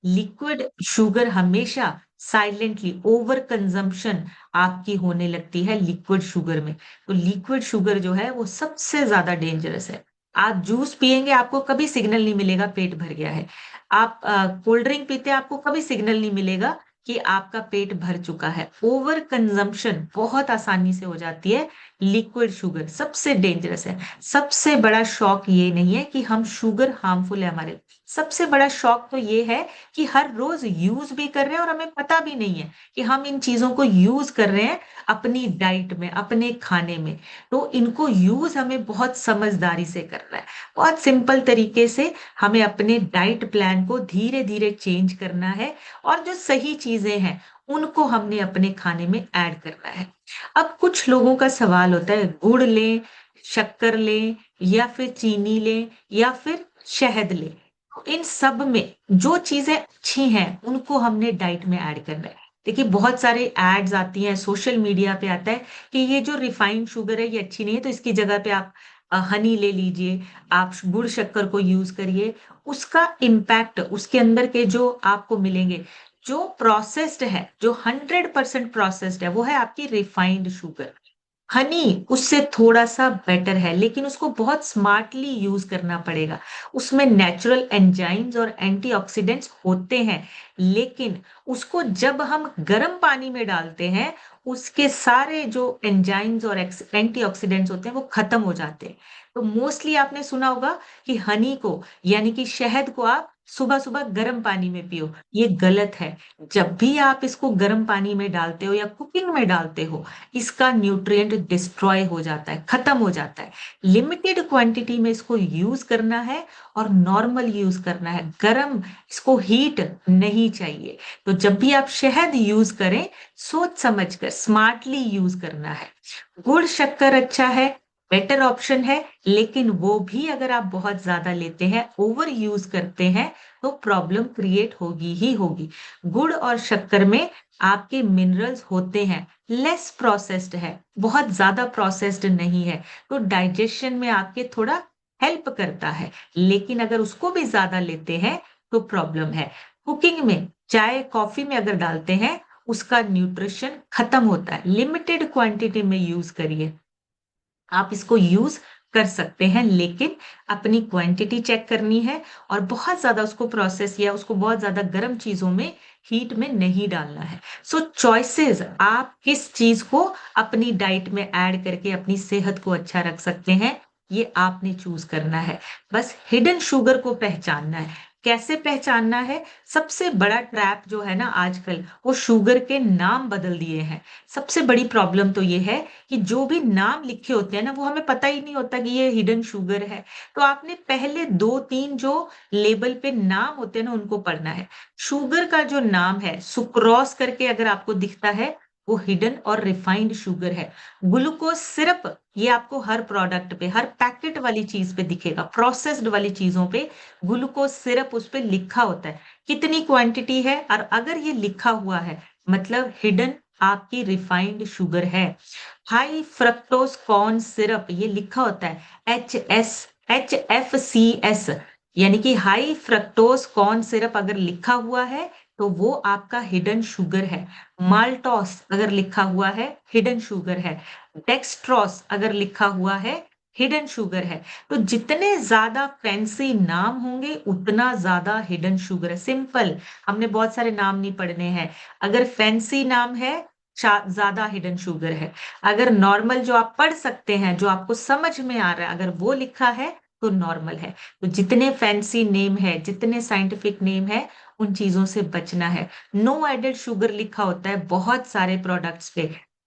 लिक्विड शुगर हमेशा साइलेंटली ओवर कंजम्पशन आपकी होने लगती है लिक्विड शुगर में। तो लिक्विड शुगर जो है वो सबसे ज्यादा डेंजरस है। आप जूस पिएंगे, आपको कभी सिग्नल नहीं मिलेगा पेट भर गया है। आप कोल्ड ड्रिंक पीते हैं, आपको कभी सिग्नल नहीं मिलेगा कि आपका पेट भर चुका है। ओवर कंजम्पशन बहुत आसानी से हो जाती है। लिक्विड शुगर सबसे डेंजरस है। सबसे बड़ा शौक ये नहीं है कि हम शुगर हार्मफुल है हमारे, सबसे बड़ा शौक तो ये है कि हर रोज यूज भी कर रहे हैं और हमें पता भी नहीं है कि हम इन चीजों को यूज कर रहे हैं अपनी डाइट में, अपने खाने में। तो इनको यूज हमें बहुत समझदारी से करना है। बहुत सिंपल तरीके से हमें अपने डाइट प्लान को धीरे धीरे चेंज करना है, और जो सही चीजें हैं उनको हमने अपने खाने में ऐड करना है। अब कुछ लोगों का सवाल होता है, गुड़ लें, शक्कर लें, या फिर चीनी लें, या फिर शहद लें। तो इन सब में जो चीजें अच्छी हैं उनको हमने डाइट में ऐड करना है। देखिए बहुत सारे एड्स आती हैं, सोशल मीडिया पे आता है कि ये जो रिफाइंड शुगर है ये अच्छी नहीं है, तो इसकी जगह पे आप हनी ले लीजिए, आप गुड़ शक्कर को यूज करिए। उसका इम्पैक्ट, उसके अंदर के जो आपको मिलेंगे, जो प्रोसेस्ड है, जो 100% प्रोसेस्ड है, वो है आपकी रिफाइंड शुगर। हनी उससे थोड़ा सा बेटर है, लेकिन उसको बहुत स्मार्टली यूज करना पड़ेगा। उसमें नेचुरल एंजाइम्स और एंटीऑक्सीडेंट्स होते हैं, लेकिन उसको जब हम गर्म पानी में डालते हैं, उसके सारे जो एंजाइम्स और एंटीऑक्सीडेंट्स होते हैं वो खत्म हो जाते हैं। तो मोस्टली आपने सुना होगा कि हनी को, यानी कि शहद को, आप सुबह सुबह गर्म पानी में पियो। ये गलत है। जब भी आप इसको गर्म पानी में डालते हो या कुकिंग में डालते हो, इसका न्यूट्रिएंट डिस्ट्रॉय हो जाता है, खत्म हो जाता है। लिमिटेड क्वांटिटी में इसको यूज करना है, और नॉर्मल यूज करना है। गरम, इसको हीट नहीं चाहिए। तो जब भी आप शहद यूज करें, सोच समझ कर स्मार्टली यूज करना है। गुड़ शक्कर अच्छा है, बेटर ऑप्शन है, लेकिन वो भी अगर आप बहुत ज्यादा लेते हैं, ओवर यूज करते हैं, तो प्रॉब्लम क्रिएट होगी ही होगी। गुड़ और शक्कर में आपके मिनरल्स होते हैं, लेस प्रोसेस्ड है, बहुत ज्यादा प्रोसेस्ड नहीं है, तो डाइजेशन में आपके थोड़ा हेल्प करता है। लेकिन अगर उसको भी ज्यादा लेते हैं तो प्रॉब्लम है। कुकिंग में, चाय कॉफी में अगर डालते हैं, उसका न्यूट्रिशन खत्म होता है। लिमिटेड क्वांटिटी में यूज करिए। आप इसको यूज कर सकते हैं, लेकिन अपनी क्वांटिटी चेक करनी है, और बहुत ज्यादा उसको प्रोसेस या उसको बहुत ज्यादा गर्म चीजों में, हीट में नहीं डालना है। सो चॉइसेस, आप किस चीज को अपनी डाइट में ऐड करके अपनी सेहत को अच्छा रख सकते हैं, ये आपने चूज करना है। बस हिडन शुगर को पहचानना है। कैसे पहचानना है? सबसे बड़ा ट्रैप जो है ना आजकल, वो शुगर के नाम बदल दिए हैं। सबसे बड़ी प्रॉब्लम तो ये है कि जो भी नाम लिखे होते हैं ना, वो हमें पता ही नहीं होता कि ये हिडन शुगर है। तो आपने पहले दो तीन जो लेबल पे नाम होते हैं ना, उनको पढ़ना है। शुगर का जो नाम है, सुक्रोस करके अगर आपको दिखता है, वो हिडन और रिफाइंड शुगर है। ग्लूकोज सिरप, ये आपको हर प्रोडक्ट पे, हर पैकेट वाली चीज पे दिखेगा। प्रोसेस्ड वाली चीजों पे ग्लूकोज सिरप उस पे लिखा होता है, कितनी क्वांटिटी है, और अगर ये लिखा हुआ है, मतलब हिडन आपकी रिफाइंड शुगर है। हाई फ्रक्टोज कॉर्न सिरप, ये लिखा होता है HFCS, यानी कि हाई फ्रक्टोज कॉर्न सिरप अगर लिखा हुआ है, तो वो आपका हिडन शुगर है। माल्टोस अगर लिखा हुआ है, हिडन शुगर है। डेक्स्ट्रोस अगर लिखा हुआ है, हिडन शुगर है। तो जितने ज्यादा फैंसी नाम होंगे, उतना ज्यादा हिडन शुगर है। सिंपल, हमने बहुत सारे नाम नहीं पढ़ने हैं। अगर फैंसी नाम है, ज्यादा हिडन शुगर है। अगर नॉर्मल जो आप पढ़ सकते हैं, जो आपको समझ में आ रहा है, अगर वो लिखा है, तो नॉर्मल है। तो जितने फैंसी नेम है, जितने साइंटिफिक नेम है, उन चीजों से बचना है। नो एडेड शुगर लिखा होता है बहुत सारे प्रोडक्ट्स पे,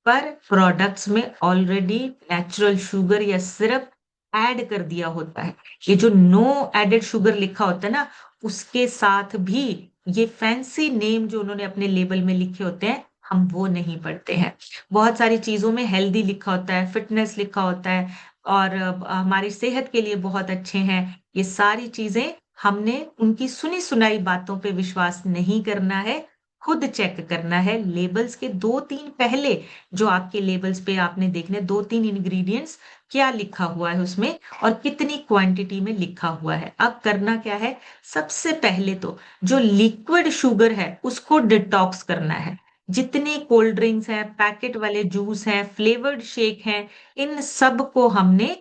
पर प्रोडक्ट्स में ऑलरेडी नेचुरल शुगर या सिरप ऐड कर दिया होता है। ये जो नो एडेड शुगर लिखा होता है ना, उसके साथ भी ये फैंसी नेम जो उन्होंने अपने लेबल में लिखे होते हैं, हम वो नहीं पढ़ते हैं। बहुत सारी चीजों में हेल्दी लिखा होता है, फिटनेस लिखा होता है, और हमारी सेहत के लिए बहुत अच्छे हैं। ये सारी चीजें हमने उनकी सुनी सुनाई बातों पे विश्वास नहीं करना है, खुद चेक करना है। लेबल्स के दो तीन पहले, जो आपके लेबल्स पे आपने देखने, दो तीन इंग्रेडिएंट्स क्या लिखा हुआ है उसमें और कितनी क्वांटिटी में लिखा हुआ है। अब करना क्या है, सबसे पहले तो जो लिक्विड शुगर है उसको डिटॉक्स करना है। जितने कोल्ड ड्रिंक्स हैं, पैकेट वाले जूस हैं, फ्लेवर्ड शेक हैं, इन सब को हमने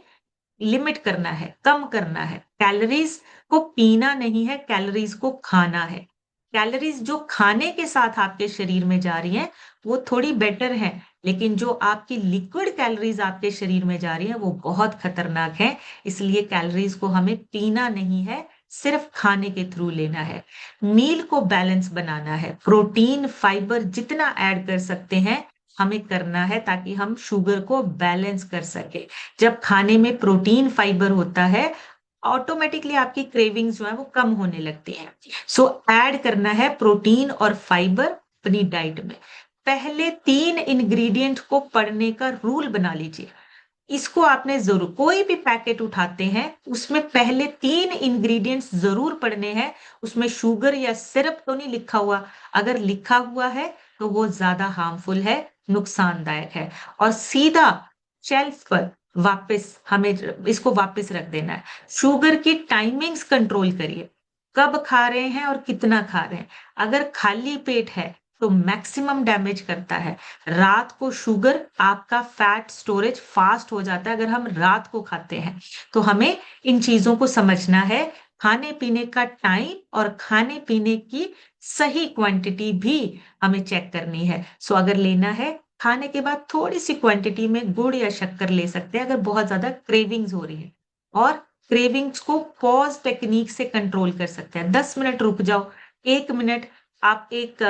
लिमिट करना है, कम करना है। कैलोरीज को पीना नहीं है, कैलोरीज को खाना है। कैलोरीज जो खाने के साथ आपके शरीर में जा रही हैं वो थोड़ी बेटर है, लेकिन जो आपकी लिक्विड कैलोरीज आपके शरीर में जा रही है वो बहुत खतरनाक है। इसलिए कैलोरीज को हमें पीना नहीं है, सिर्फ खाने के थ्रू लेना है। मील को बैलेंस बनाना है, प्रोटीन फाइबर जितना ऐड कर सकते हैं हमें करना है, ताकि हम शुगर को बैलेंस कर सके। जब खाने में प्रोटीन फाइबर होता है, ऑटोमेटिकली आपकी क्रेविंग्स जो है वो कम होने लगती हैं। सो ऐड करना है प्रोटीन और फाइबर अपनी डाइट में। पहले तीन इंग्रेडिएंट को पढ़ने का रूल बना लीजिए। इसको आपने जरूर, कोई भी पैकेट उठाते हैं उसमें पहले तीन इंग्रेडिएंट्स जरूर पढ़ने हैं। उसमें शुगर या सिरप तो नहीं लिखा हुआ, अगर लिखा हुआ है तो वो ज्यादा हार्मफुल है, नुकसानदायक है। और सीधा शेल्फ पर वापस हमें इसको वापस रख देना है। शुगर की टाइमिंग्स कंट्रोल करिए, कब खा रहे हैं और कितना खा रहे हैं। अगर खाली पेट है तो मैक्सिमम डैमेज करता है। रात को शुगर, आपका फैट स्टोरेज फास्ट हो जाता है अगर हम रात को खाते हैं। तो हमें इन चीजों को समझना है, खाने पीने का टाइम और खाने पीने की सही क्वांटिटी भी हमें चेक करनी है। सो अगर लेना है, खाने के बाद थोड़ी सी क्वांटिटी में गुड़ या शक्कर ले सकते हैं अगर बहुत ज्यादा क्रेविंग्स हो रही है। और क्रेविंग्स को पॉज टेक्निक से कंट्रोल कर सकते हैं। 10 मिनट रुक जाओ, 1 मिनट, आप एक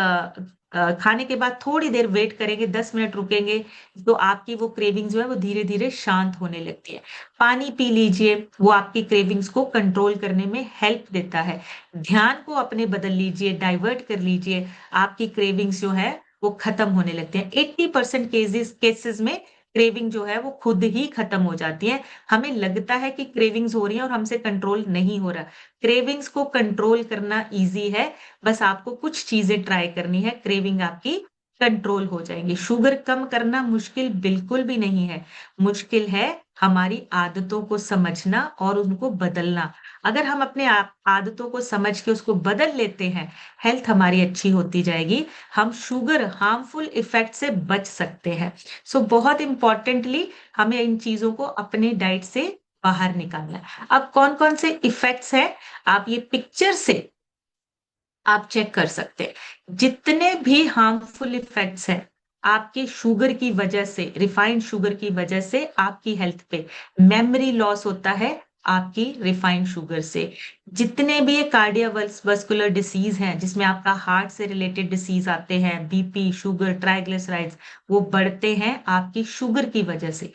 खाने के बाद थोड़ी देर वेट करेंगे, 10 मिनट रुकेंगे, तो आपकी वो क्रेविंग्स जो है वो धीरे धीरे शांत होने लगती है। पानी पी लीजिए, वो आपकी क्रेविंग्स को कंट्रोल करने में हेल्प देता है। ध्यान को अपने बदल लीजिए, डाइवर्ट कर लीजिए, आपकी क्रेविंग्स जो है वो खत्म होने लगते हैं। 80% केसेस में क्रेविंग जो है वो खुद ही खत्म हो जाती है। हमें लगता है कि क्रेविंग्स हो रही है और हमसे कंट्रोल नहीं हो रहा। क्रेविंग्स को कंट्रोल करना इजी है, बस आपको कुछ चीजें ट्राई करनी है, क्रेविंग आपकी कंट्रोल हो जाएंगी। शुगर कम करना मुश्किल बिल्कुल भी नहीं है, मुश्किल है हमारी आदतों को समझना और उनको बदलना। अगर हम अपने आदतों को समझ के उसको बदल लेते हैं, हेल्थ हमारी अच्छी होती जाएगी, हम शुगर हार्मफुल इफेक्ट से बच सकते हैं। सो बहुत इंपॉर्टेंटली हमें इन चीजों को अपने डाइट से बाहर निकालना है। अब कौन कौन से इफेक्ट्स हैं, आप ये पिक्चर से आप चेक कर सकते हैं। जितने भी हार्मफुल इफेक्ट्स हैं आपके शुगर की वजह से, रिफाइंड शुगर की वजह से आपकी हेल्थ पे, मेमोरी लॉस होता है आपकी रिफाइंड शुगर से। जितने भी ये कार्डियोवास्कुलर डिसीज हैं जिसमें आपका हार्ट से रिलेटेड डिसीज आते हैं, बीपी, शुगर, ट्राइग्लिसराइड्स, वो बढ़ते हैं आपकी शुगर की वजह से।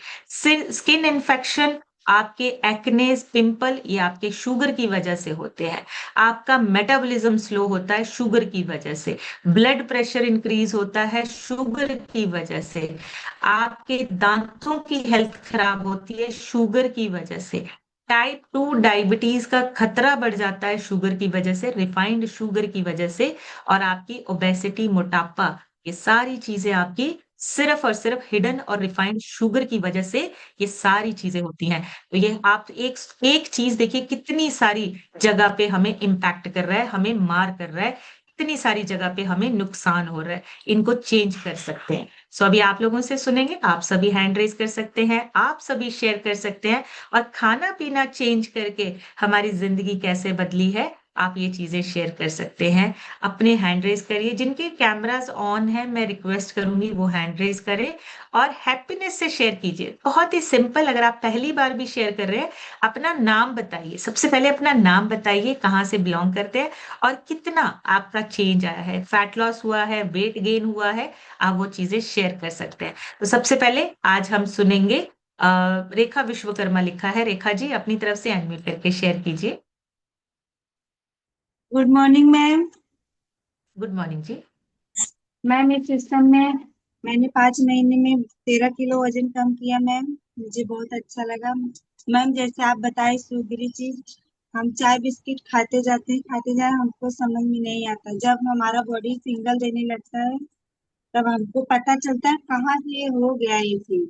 स्किन इन्फेक्शन, आपके एक्नेस, पिंपल, ये आपके शुगर की वजह से होते हैं। आपका मेटाबॉलिज्म स्लो होता है शुगर की वजह से। ब्लड प्रेशर इंक्रीज होता है शुगर की वजह से। आपके दांतों की हेल्थ खराब होती है शुगर की वजह से। टाइप 2 डायबिटीज का खतरा बढ़ जाता है शुगर की वजह से, रिफाइंड शुगर की वजह से। और आपकी ओबेसिटी, मोटापा, ये सारी चीजें आपकी सिर्फ और सिर्फ हिडन और रिफाइंड शुगर की वजह से ये सारी चीजें होती हैं। तो ये आप एक एक चीज देखिए कितनी सारी जगह पे हमें इम्पैक्ट कर रहा है, हमें मार कर रहा है, इतनी सारी जगह पे हमें नुकसान हो रहा है। इनको चेंज कर सकते हैं। सो अभी आप लोगों से सुनेंगे, आप सभी हैंड रेज कर सकते हैं, आप सभी शेयर कर सकते हैं, और खाना पीना चेंज करके हमारी जिंदगी कैसे बदली है आप ये चीजें शेयर कर सकते हैं। अपने हैंड रेज करिए, जिनके कैमरास ऑन है मैं रिक्वेस्ट करूंगी वो हैंड रेज करें और हैप्पीनेस से शेयर कीजिए। बहुत ही सिंपल, अगर आप पहली बार भी शेयर कर रहे हैं, अपना नाम बताइए। सबसे पहले अपना नाम बताइए, कहाँ से बिलोंग करते हैं और कितना आपका चेंज आया है, फैट लॉस हुआ है, वेट गेन हुआ है, आप वो चीजें शेयर कर सकते हैं। तो सबसे पहले आज हम सुनेंगे रेखा विश्वकर्मा लिखा है। रेखा जी अपनी तरफ से अनम्यूट करके शेयर कीजिए। Good morning ma'am. Good morning ji. Ma'am इस सिस्टम में मैंने 5 महीने में 13 किलो वजन कम किया मैम। मुझे बहुत अच्छा लगा मैम। जैसे आप बताए शुगरी चीज, हम चाय बिस्किट खाते जाते हैं खाते जाए, हमको समझ में नहीं आता। जब हमारा बॉडी सिंगल देने लगता है तब हमको पता चलता है कहाँ से ये हो गया ये चीज।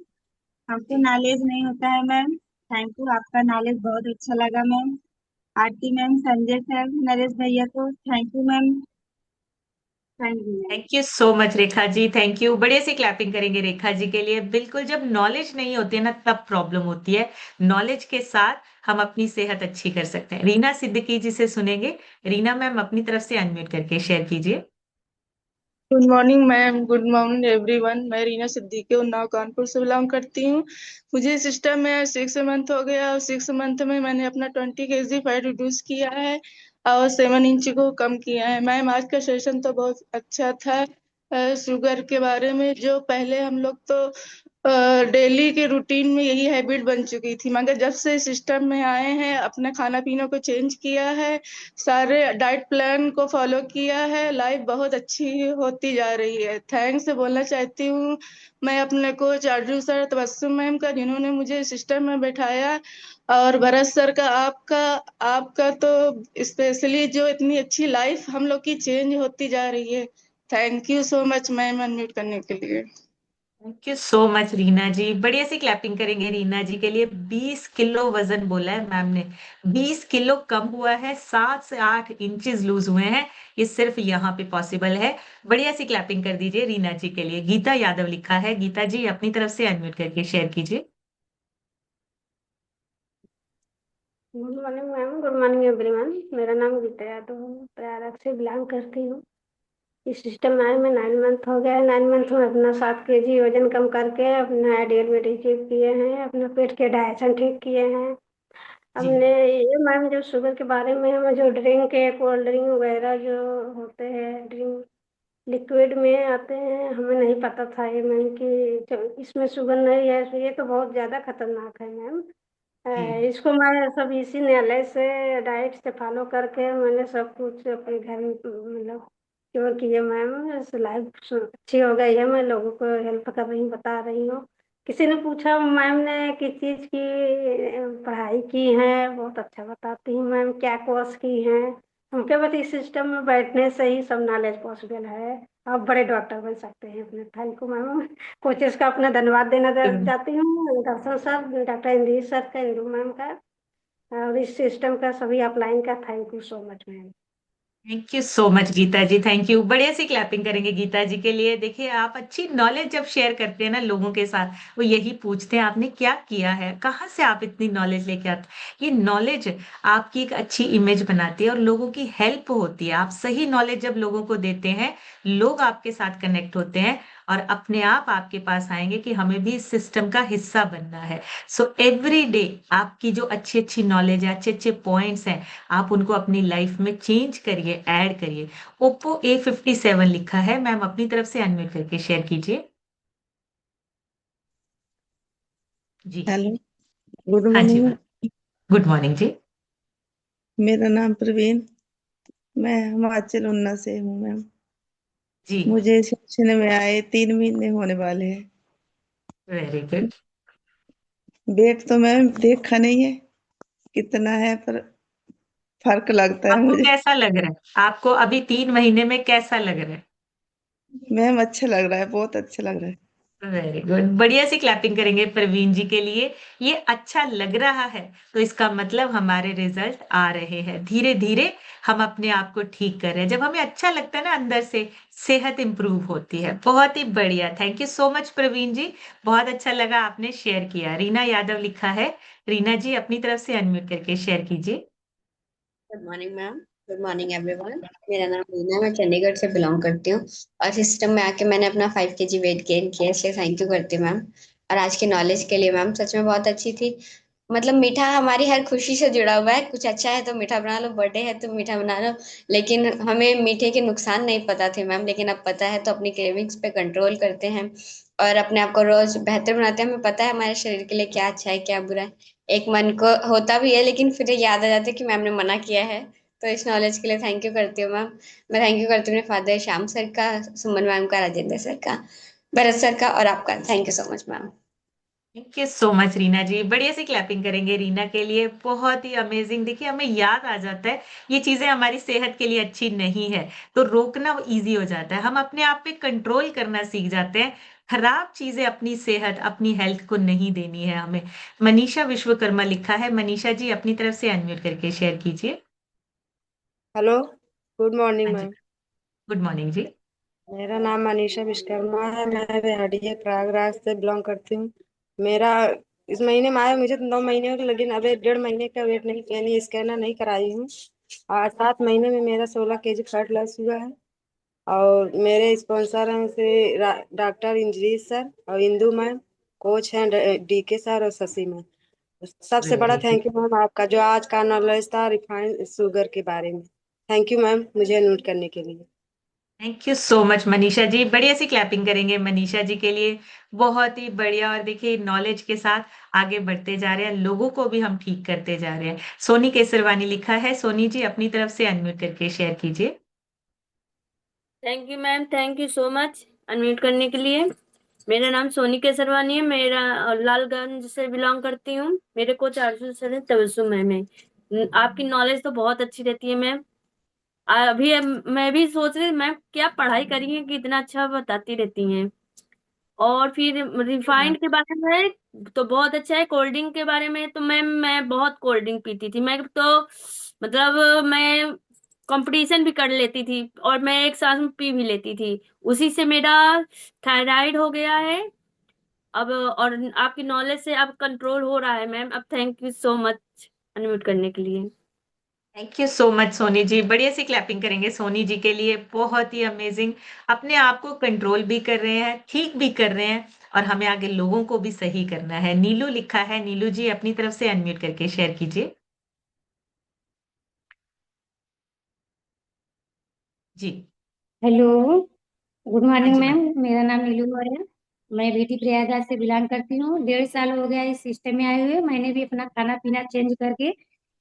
हमको नॉलेज नहीं होता है मैम। थैंक यू, आपका नॉलेज बहुत अच्छा लगा ma'am. Aarti ma'am, Sanjay sir, Naresh भैया को thank you ma'am. Thank you ma'am. Thank you so much Rekha ji, thank you. बड़े से क्लैपिंग करेंगे रेखा जी के लिए। बिल्कुल, जब नॉलेज नहीं होती है ना तब प्रॉब्लम होती है। नॉलेज के साथ हम अपनी सेहत अच्छी कर सकते हैं। रीना सिद्दीकी जी से सुनेंगे। रीना मैम अपनी तरफ से अनम्यूट करके शेयर कीजिए। Good morning ma'am, good morning everyone. मैं रीना सिद्दीकी उन्नाव कानपुर से बिलोंग करती हूँ। मुझे सिस्टम में 6 मंथ हो गया और 6 मंथ में मैंने अपना 20 kg फैट रिड्यूस किया है और 7 इंच को कम किया है। मैम आज का सेशन तो बहुत अच्छा था। शुगर के बारे में जो पहले हम लोग तो डेली के रूटीन में यही हैबिट बन चुकी थी, मगर जब से सिस्टम में आए हैं अपने खाना पीना को चेंज किया है, सारे डाइट प्लान को फॉलो किया है, लाइफ बहुत अच्छी होती जा रही है। थैंक्स बोलना चाहती हूँ मैं अपने कोच आरजू सर, तबस्सुम मैम का, जिन्होंने मुझे सिस्टम में बैठाया, और भरत सर का, आपका आपका तो स्पेशली जो इतनी अच्छी लाइफ हम लोग की चेंज होती जा रही है। Thank you so much ma'am unmute करने के लिए। Thank you so much Reena ji. बढ़िया सी क्लैपिंग करेंगे रीना जी के लिए। 20 किलो वजन बोला है मैम ने। 20 किलो कम हुआ है, 7 से 8 इंचेस लूज हुए हैं। ये सिर्फ यहाँ पे पॉसिबल है। बढ़िया सी क्लैपिंग कर दीजिए रीना जी के लिए। गीता यादव लिखा है। गीता जी अपनी तरफ से अनम्यूट करके शेयर कीजिए। Good morning ma'am, good morning everyone. मेरा नाम गीता यादव है, मैं प्रयागराज से बिलोंग करती हूँ। इस सिस्टम में आए में 9 मंथ हो गया है। 9 मंथ में अपना 7 kg वजन कम करके अपना आइडियल वेट अचीव किए हैं, अपने पेट के डाइजेशन ठीक किए हैं। जी हमने ये मैम जो शुगर के बारे में, हमें जो ड्रिंक है, कोल्ड ड्रिंक वगैरह जो होते हैं, ड्रिंक लिक्विड में आते हैं, हमें नहीं पता था ये मैम कि इसमें शुगर नहीं है, तो ये तो बहुत ज़्यादा खतरनाक है मैम। जी इसको मैं सब इसी न्यायालय से डाइट से फॉलो करके मैंने सब कुछ अपने घर में मतलब क्योर किया मैम। लाइफ अच्छी हो गई है, मैं लोगों को हेल्प कर रही हूँ, बता रही हूँ। किसी ने पूछा मैम ने किस चीज़ की पढ़ाई की है, बहुत अच्छा बताती हूँ मैम, क्या कोर्स की है। उनके बाद इस सिस्टम में बैठने से ही सब नॉलेज पॉसिबल है। आप बड़े डॉक्टर बन सकते हैं अपने। Thank you ma'am. कोचेस का अपना धन्यवाद देना चाहती हूँ, दर्शन सर, डॉक्टर इंद्र सर का, इंदु मैम का, और इस सिस्टम का सभी अपलाइन का। Thank you so much ma'am. Thank you so much Geeta ji, thank you. बढ़िया सी क्लैपिंग करेंगे गीता जी के लिए। देखिए, आप अच्छी नॉलेज जब शेयर करते हैं ना लोगों के साथ, वो यही पूछते हैं आपने क्या किया है, कहाँ से आप इतनी नॉलेज लेके आते। ये नॉलेज आपकी एक अच्छी इमेज बनाती है और लोगों की हेल्प होती है। आप सही नॉलेज जब लोगों को देते हैं, लोग आपके साथ कनेक्ट होते हैं और अपने आप आपके पास आएंगे कि हमें भी इस सिस्टम का हिस्सा बनना है। सो एवरी डे आपकी जो अच्छी अच्छी नॉलेज है, अच्छे अच्छे पॉइंट्स हैं, आप उनको अपनी लाइफ में चेंज करिए, ऐड करिए। Oppo A57 लिखा है। मैम अपनी तरफ से अनम्यूट करके शेयर कीजिए। जी हेलो, गुड हाँ ji morning ma'am. Ma'am. Good morning ji. मेरा नाम प्रवीण, मैं हिमाचल उन्ना से हूँ मैम। जी मुझे सेक्शन में आए 3 महीने होने वाले हैं। Very good. वेट तो मैम देखा नहीं है कितना है, पर फर्क लगता है आपको मुझे। कैसा लग रहा है? आपको अभी 3 महीने में कैसा लग रहा है? मैम अच्छा लग रहा है, बहुत अच्छा लग रहा है। Very good. बढ़िया सी क्लैपिंग करेंगे प्रवीण जी के लिए। ये अच्छा लग रहा है तो इसका मतलब हमारे रिजल्ट आ रहे हैं धीरे धीरे। हम अपने आप को ठीक कर रहे हैं। जब हमें अच्छा लगता है ना अंदर से, सेहत इंप्रूव होती है। बहुत ही बढ़िया, thank you so much Praveen ji. बहुत अच्छा लगा आपने शेयर किया। रीना यादव लिखा है। रीना जी अपनी तरफ से अनम्यूट करके शेयर कीजिए। Good morning ma'am. Good morning everyone. मेरा नाम रीना, मैं चंडीगढ़ से बिलोंग करती हूँ और सिस्टम में आके मैंने अपना 5 kg वेट गेन किया, इसलिए थैंक यू करती हूँ मैम। और आज की नॉलेज के लिए मैम सच में बहुत अच्छी थी। मतलब मीठा हमारी हर खुशी से जुड़ा हुआ है। कुछ अच्छा है तो मीठा बना लो, बर्थडे है तो मीठा बना लो। लेकिन हमें मीठे के नुकसान नहीं पता थे मैम, लेकिन अब पता है तो अपनी क्रेविंग्स पे कंट्रोल करते हैं और अपने आप को रोज बेहतर बनाते हैं। हमें पता है हमारे शरीर के लिए क्या अच्छा है क्या बुरा है। एक मन को होता भी है लेकिन फिर याद आ जाता है कि मैम ने मना किया है, तो इस नॉलेज के लिए थैंक यू करती हूँ मैम। मैं थैंक यू करती हूँ अपने फादर श्याम सर का, सुमन मैम का, राजेंद्र सर का, भरत सर का और आपका। Thank you so much ma'am. Thank you so much Reena ji. बढ़िया सी क्लैपिंग करेंगे रीना के लिए, बहुत ही अमेजिंग। देखिए हमें याद आ जाता है ये चीजें हमारी सेहत के लिए अच्छी नहीं है, तो रोकना इजी हो जाता है, हम अपने आप पे कंट्रोल करना सीख जाते हैं। खराब चीजें अपनी सेहत अपनी हेल्थ को नहीं देनी है हमें। मनीषा विश्वकर्मा लिखा है, मनीषा जी अपनी तरफ से अनम्यूट करके शेयर कीजिए। हेलो, गुड मॉर्निंग हाँ जी, मैम। Good morning ji. मेरा नाम मनीषा विश्वकर्मा है। मैं बिहाड़ी प्रयागराज से बिलोंग करती हूँ। मेरा इस महीने में आया, मुझे तो 9 महीने हो गए, लेकिन अभी 1.5 महीने का वेट नहीं, यानी स्कैनर नहीं कराई हूँ। और 7 महीने में मेरा 16 kg फैट लॉस हुआ है। और मेरे स्पॉन्सर हैं से डॉक्टर इंद्रीश सर और इंदू मैम, कोच हैं DK सर और शशि मैम। सबसे बड़ा very good. Thank you ma'am आपका, जो आज का नॉलेज था रिफाइंड शुगर के बारे में। थैंक यू मैम मुझे अनम्यूट करने के लिए। Thank you so much Manisha ji. बढ़िया सी क्लैपिंग करेंगे मनीषा जी के लिए, बहुत ही बढ़िया। और देखिए नॉलेज के साथ आगे बढ़ते जा रहे हैं, लोगों को भी हम ठीक करते जा रहे हैं। सोनी केसरवानी लिखा है, सोनी जी अपनी तरफ से अनम्यूट करके शेयर कीजिए। Thank you ma'am, thank you so much unmute करने के लिए। मेरा नाम सोनी केसरवानी है, मेरा लालगंज से बिलोंग करती हूँ। मेरे कोच आरजू सर है, तबस्सुम मैम है। आपकी नॉलेज तो बहुत अच्छी रहती है मैम। अभी मैं भी सोच रही मैम क्या पढ़ाई करी है कि इतना अच्छा बताती रहती हैं। और फिर रिफाइंड के बारे में तो बहुत अच्छा है। कोल्ड ड्रिंक के बारे में तो मैम मैं बहुत कोल्ड ड्रिंक पीती थी। मैं तो मतलब मैं कंपटीशन भी कर लेती थी और मैं एक साथ में पी भी लेती थी। उसी से मेरा थायराइड हो गया है अब। और आपकी नॉलेज से अब कंट्रोल हो रहा है मैम। अब thank you so much unmute करने के लिए। Thank you so much Soni ji. बढ़िया सी क्लैपिंग करेंगे सोनी जी के लिए, बहुत ही अमेजिंग। अपने आप को कंट्रोल भी कर रहे हैं, ठीक भी कर रहे हैं, और हमें आगे लोगों को भी सही करना है। नीलू लिखा है, नीलू जी अपनी तरफ से अनम्यूट करके शेयर कीजिए। जी। हेलो, गुड हाँ मॉर्निंग जी मैम। मैम। मेरा नाम नीलू है। मैं बेटी प्रयागराज से बिलोंग करती हूँ। 1.5 साल हो गया इस सिस्टम में आए हुए। मैंने भी अपना खाना पीना चेंज करके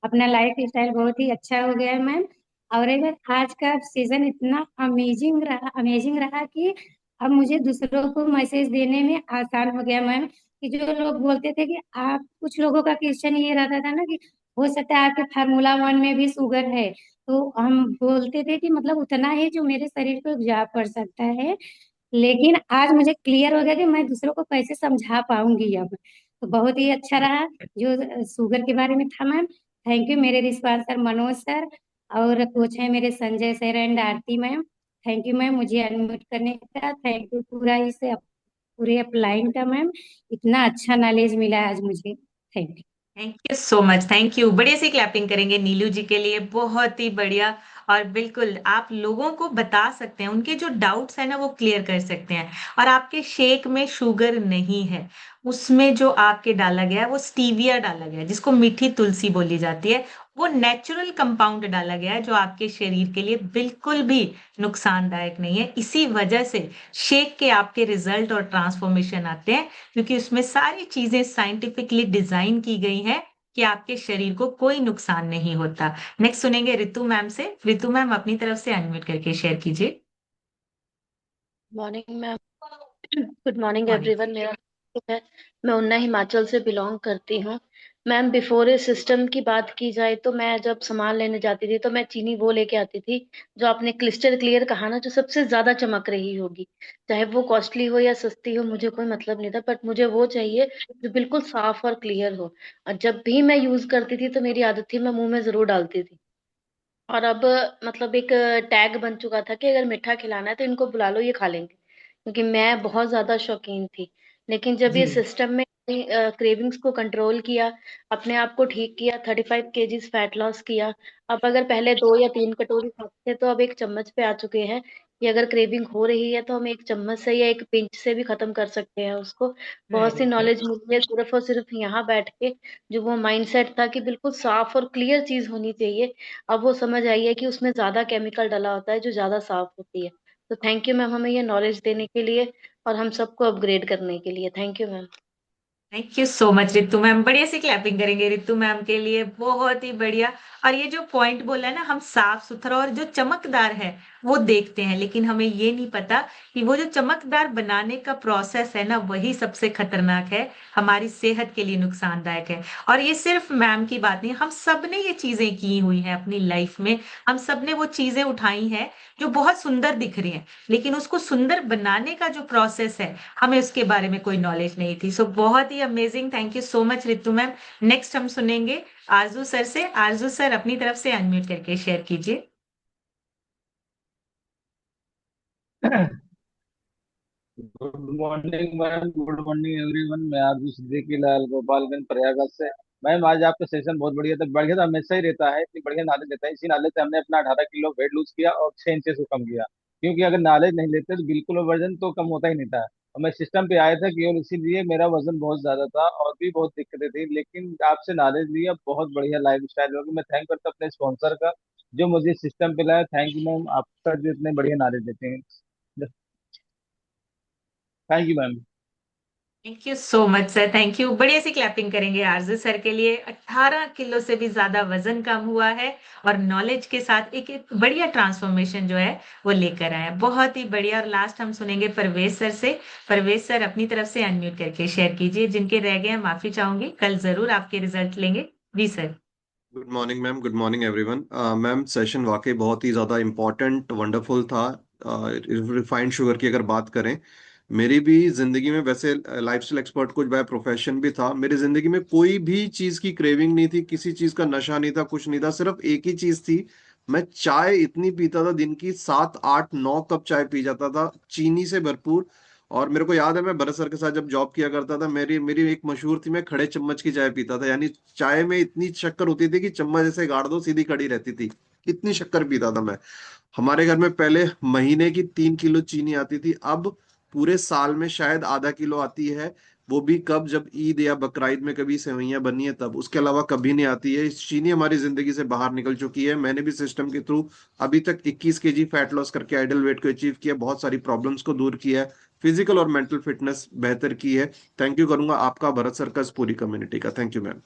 अपना लाइफ स्टाइल बहुत ही अच्छा हो गया है मैम। और अगर आज का सीजन इतना अमेजिंग रहा कि अब मुझे दूसरों को मैसेज देने में आसान हो गया मैम। कि जो लोग बोलते थे कि आप, कुछ लोगों का क्वेश्चन ये रहता था ना कि हो सकता है आपके फार्मूला 1 में भी शुगर है, तो हम बोलते थे कि मतलब उतना ही जो मेरे शरीर को जा पड़ सकता है। लेकिन आज मुझे क्लियर हो गया कि मैं दूसरों को कैसे समझा पाऊंगी अब। तो बहुत ही अच्छा रहा जो शुगर के बारे में था मैम। थैंक यू मेरे रिस्पॉन्सर सर मनोज सर, और कोच है मेरे Sanjay sir and Aarti ma'am. Thank you ma'am मुझे अनम्यूट करने का। थैंक यू पूरा इसे पूरे अपलाइन का मैम। इतना अच्छा नॉलेज मिला आज मुझे। Thank you. Thank you so much, thank you. बढ़िया सी क्लैपिंग करेंगे नीलू जी के लिए, बहुत ही बढ़िया। और बिल्कुल आप लोगों को बता सकते हैं, उनके जो डाउट्स है ना वो क्लियर कर सकते हैं। और आपके शेक में शुगर नहीं है, उसमें जो आपके डाला गया है वो स्टीविया डाला गया है, जिसको मीठी तुलसी बोली जाती है। वो नेचुरल कंपाउंड डाला गया है जो आपके शरीर के लिए बिल्कुल भी नुकसानदायक नहीं है। इसी वजह से शेक के आपके रिजल्ट और ट्रांसफॉर्मेशन आते हैं, क्योंकि उसमें सारी चीजें साइंटिफिकली डिजाइन की गई हैं कि आपके शरीर को कोई नुकसान नहीं होता। नेक्स्ट सुनेंगे रितु मैम से। रितु मैम अपनी तरफ से अनम्यूट करके शेयर कीजिए। Morning ma'am. Good morning morning. Everyone. मेरा नाम है, मैं उन्ना हिमाचल से बिलोंग करती हूँ। मैम बिफोर इस सिस्टम की बात की जाए तो मैं जब सामान लेने जाती थी तो मैं चीनी वो लेके आती थी जो आपने क्लिस्टर क्लियर कहा ना, जो सबसे ज्यादा चमक रही होगी। चाहे वो कॉस्टली हो या सस्ती हो, मुझे कोई मतलब नहीं था, बट मुझे वो चाहिए जो बिल्कुल साफ और क्लियर हो। और जब भी मैं यूज करती थी तो मेरी आदत थी मैं मुंह में जरूर डालती थी। और अब मतलब एक टैग बन चुका था कि अगर मीठा खिलाना है तो इनको बुला लो, ये खा लेंगे, क्योंकि मैं बहुत ज्यादा शौकीन थी। लेकिन जब जी। ये सिस्टम में क्रेविंग्स को कंट्रोल किया, अपने आप को ठीक किया, 35 kg फैट लॉस किया। अब अगर पहले 2 या 3 कटोरी खाते थे तो अब एक चम्मच पे आ चुके हैं कि अगर क्रेविंग हो रही है तो हम एक चम्मच से या एक पिंच से भी खत्म कर सकते हैं उसको। बहुत सी वेरी गुड। नॉलेज मिली है सिर्फ और सिर्फ यहाँ बैठ के। जो वो माइंडसेट था कि बिल्कुल साफ और क्लियर चीज होनी चाहिए, अब वो समझ आई है कि उसमें ज्यादा केमिकल डला होता है जो ज्यादा साफ होती है। तो थैंक यू मैम हमें ये नॉलेज देने के लिए और हम सबको अपग्रेड करने के लिए। Thank you ma'am. Thank you so much Ritu ma'am. बढ़िया सी क्लैपिंग करेंगे रितु मैम के लिए, बहुत ही बढ़िया। और ये जो पॉइंट बोला है ना, हम साफ सुथरा और जो चमकदार है वो देखते हैं, लेकिन हमें ये नहीं पता कि वो जो चमकदार बनाने का प्रोसेस है ना, वही सबसे खतरनाक है, हमारी सेहत के लिए नुकसानदायक है। और ये सिर्फ मैम की बात नहीं, हम सब ने ये चीजें की हुई हैं अपनी लाइफ में। हम सब ने वो चीजें उठाई हैं जो बहुत सुंदर दिख रही हैं, लेकिन उसको सुंदर बनाने का जो प्रोसेस है, हमें उसके बारे में कोई नॉलेज नहीं थी। सो बहुत ही amazing, thank you so much Ritu ma'am. Next हम सुनेंगे आरजू सर से। आरजू सर अपनी तरफ से अनम्यूट करके शेयर कीजिए। Good morning ma'am, good morning everyone. मैं आरजू सिद्दीकी लाल, गोपालगंज, प्रयागराज से। मैम आज आपका सेशन बहुत बढ़िया था। बढ़िया तो हमेशा ही रहता है, इतनी बढ़िया नॉलेज देता है। इसी नॉलेज से हमने अपना 18 किलो वेट लूज किया और 6 इंचेस को कम किया। क्योंकि अगर नॉलेज नहीं लेते तो बिल्कुल वजन तो कम होता ही नहीं था। और मैं सिस्टम पे आया था केवल इसीलिए, मेरा वजन बहुत ज्यादा था और भी बहुत दिक्कतें थी, लेकिन आपसे नॉलेज लिया, बहुत बढ़िया लाइफ स्टाइल होगी। मैं थैंक करता हूँ अपने स्पॉन्सर का जो मुझे सिस्टम पे लाया। थैंक यू मैम, आपका जो इतने बढ़िया नॉलेज देते हैं। Thank you ma'am. Thank you so much sir, thank you. बढ़िया सी क्लैपिंग करेंगे आरजू सर के लिए। 18 किलो से भी ज्यादा वजन कम हुआ है और नॉलेज के साथ एक बढ़िया ट्रांसफॉर्मेशन जो है वो लेकर आए हैं। बहुत ही बढ़िया। और लास्ट हम सुनेंगे परवेज सर से। परवेज सर अपनी तरफ से अनम्यूट करके शेयर कीजिए। जिनके रह गए हैं माफी चाहूंगी, कल जरूर आपके रिजल्ट लेंगे। Ji sir. Good morning ma'am, good morning everyone. Ma'am session वाकई बहुत ही ज़्यादा इम्पोर्टेंट वंडरफुल था। रिफाइंड शुगर की अगर बात करें, मेरी भी ज़िंदगी में, वैसे लाइफस्टाइल एक्सपर्ट कुछ बाय प्रोफेशन भी था, मेरी ज़िंदगी में कोई भी चीज़ की क्रेविंग नहीं थी, किसी चीज़ का नशा नहीं था, कुछ नहीं था। सिर्फ एक ही चीज़ थी, मैं चाय इतनी पीता था, दिन की 7 8 9 कप चाय पी जाता था, चीनी से भरपूर। और मेरे को याद है, मैं भरत सर के साथ जब जॉब किया करता था, मेरी मेरी एक मशहूर थी, मैं खड़े चम्मच की चाय पीता था। यानी चाय में इतनी शक्कर होती थी कि चम्मच ऐसे गाड़ दो सीधी खड़ी रहती थी, इतनी शक्कर पीता था मैं। हमारे घर में पहले महीने की 3 किलो चीनी आती थी, अब पूरे साल में शायद आधा किलो आती है। वो भी कब, जब ईद या बकरीद में कभी सेवैयां बनी है तब, उसके अलावा कभी नहीं आती है। चीनी हमारी जिंदगी से बाहर निकल चुकी है। मैंने भी सिस्टम के थ्रू अभी तक 21 kg फैट लॉस करके आइडल वेट को अचीव किया, बहुत सारी प्रॉब्लम्स को दूर किया है, फिजिकल और मेंटल फिटनेस बेहतर की है। थैंक यू करूंगा आपका, भरत सर का, इस पूरी कम्युनिटी का। Thank you ma'am.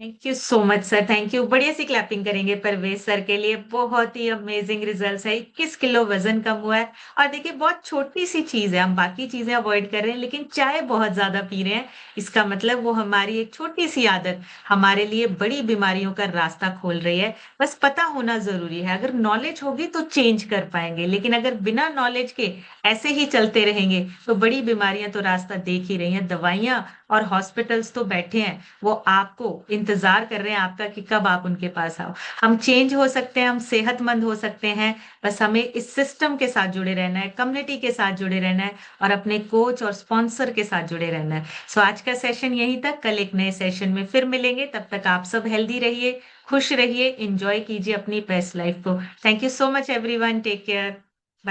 Thank you so much sir, thank you. बढ़िया सी क्लैपिंग करेंगे परवेज सर के लिए। बहुत ही अमेजिंग रिजल्ट्स है, 21 किलो वजन कम हुआ है। और देखिए, बहुत छोटी सी चीज है, हम बाकी चीजें अवॉइड कर रहे हैं लेकिन चाय बहुत ज्यादा पी रहे हैं। इसका मतलब वो हमारी एक छोटी सी आदत हमारे लिए बड़ी बीमारियों का रास्ता खोल रही है। बस पता होना जरूरी है। अगर नॉलेज होगी तो चेंज कर पाएंगे, लेकिन अगर बिना नॉलेज के ऐसे ही चलते रहेंगे तो बड़ी बीमारियां तो रास्ता देख ही रही हैं। दवाइयां और हॉस्पिटल्स तो बैठे हैं, वो आपको इंतजार कर रहे हैं आपका कि कब आप उनके पास आओ। हम चेंज हो सकते हैं, हम सेहतमंद हो सकते हैं, बस हमें इस सिस्टम के साथ जुड़े रहना है, कम्युनिटी के साथ जुड़े रहना है और अपने कोच और स्पॉन्सर के साथ जुड़े रहना है। सो आज का सेशन यहीं तक, कल एक नए सेशन में फिर मिलेंगे। तब तक आप सब हेल्दी रहिए, खुश रहिए, इंजॉय कीजिए अपनी बेस्ट लाइफ को। Thank you so much everyone, take care.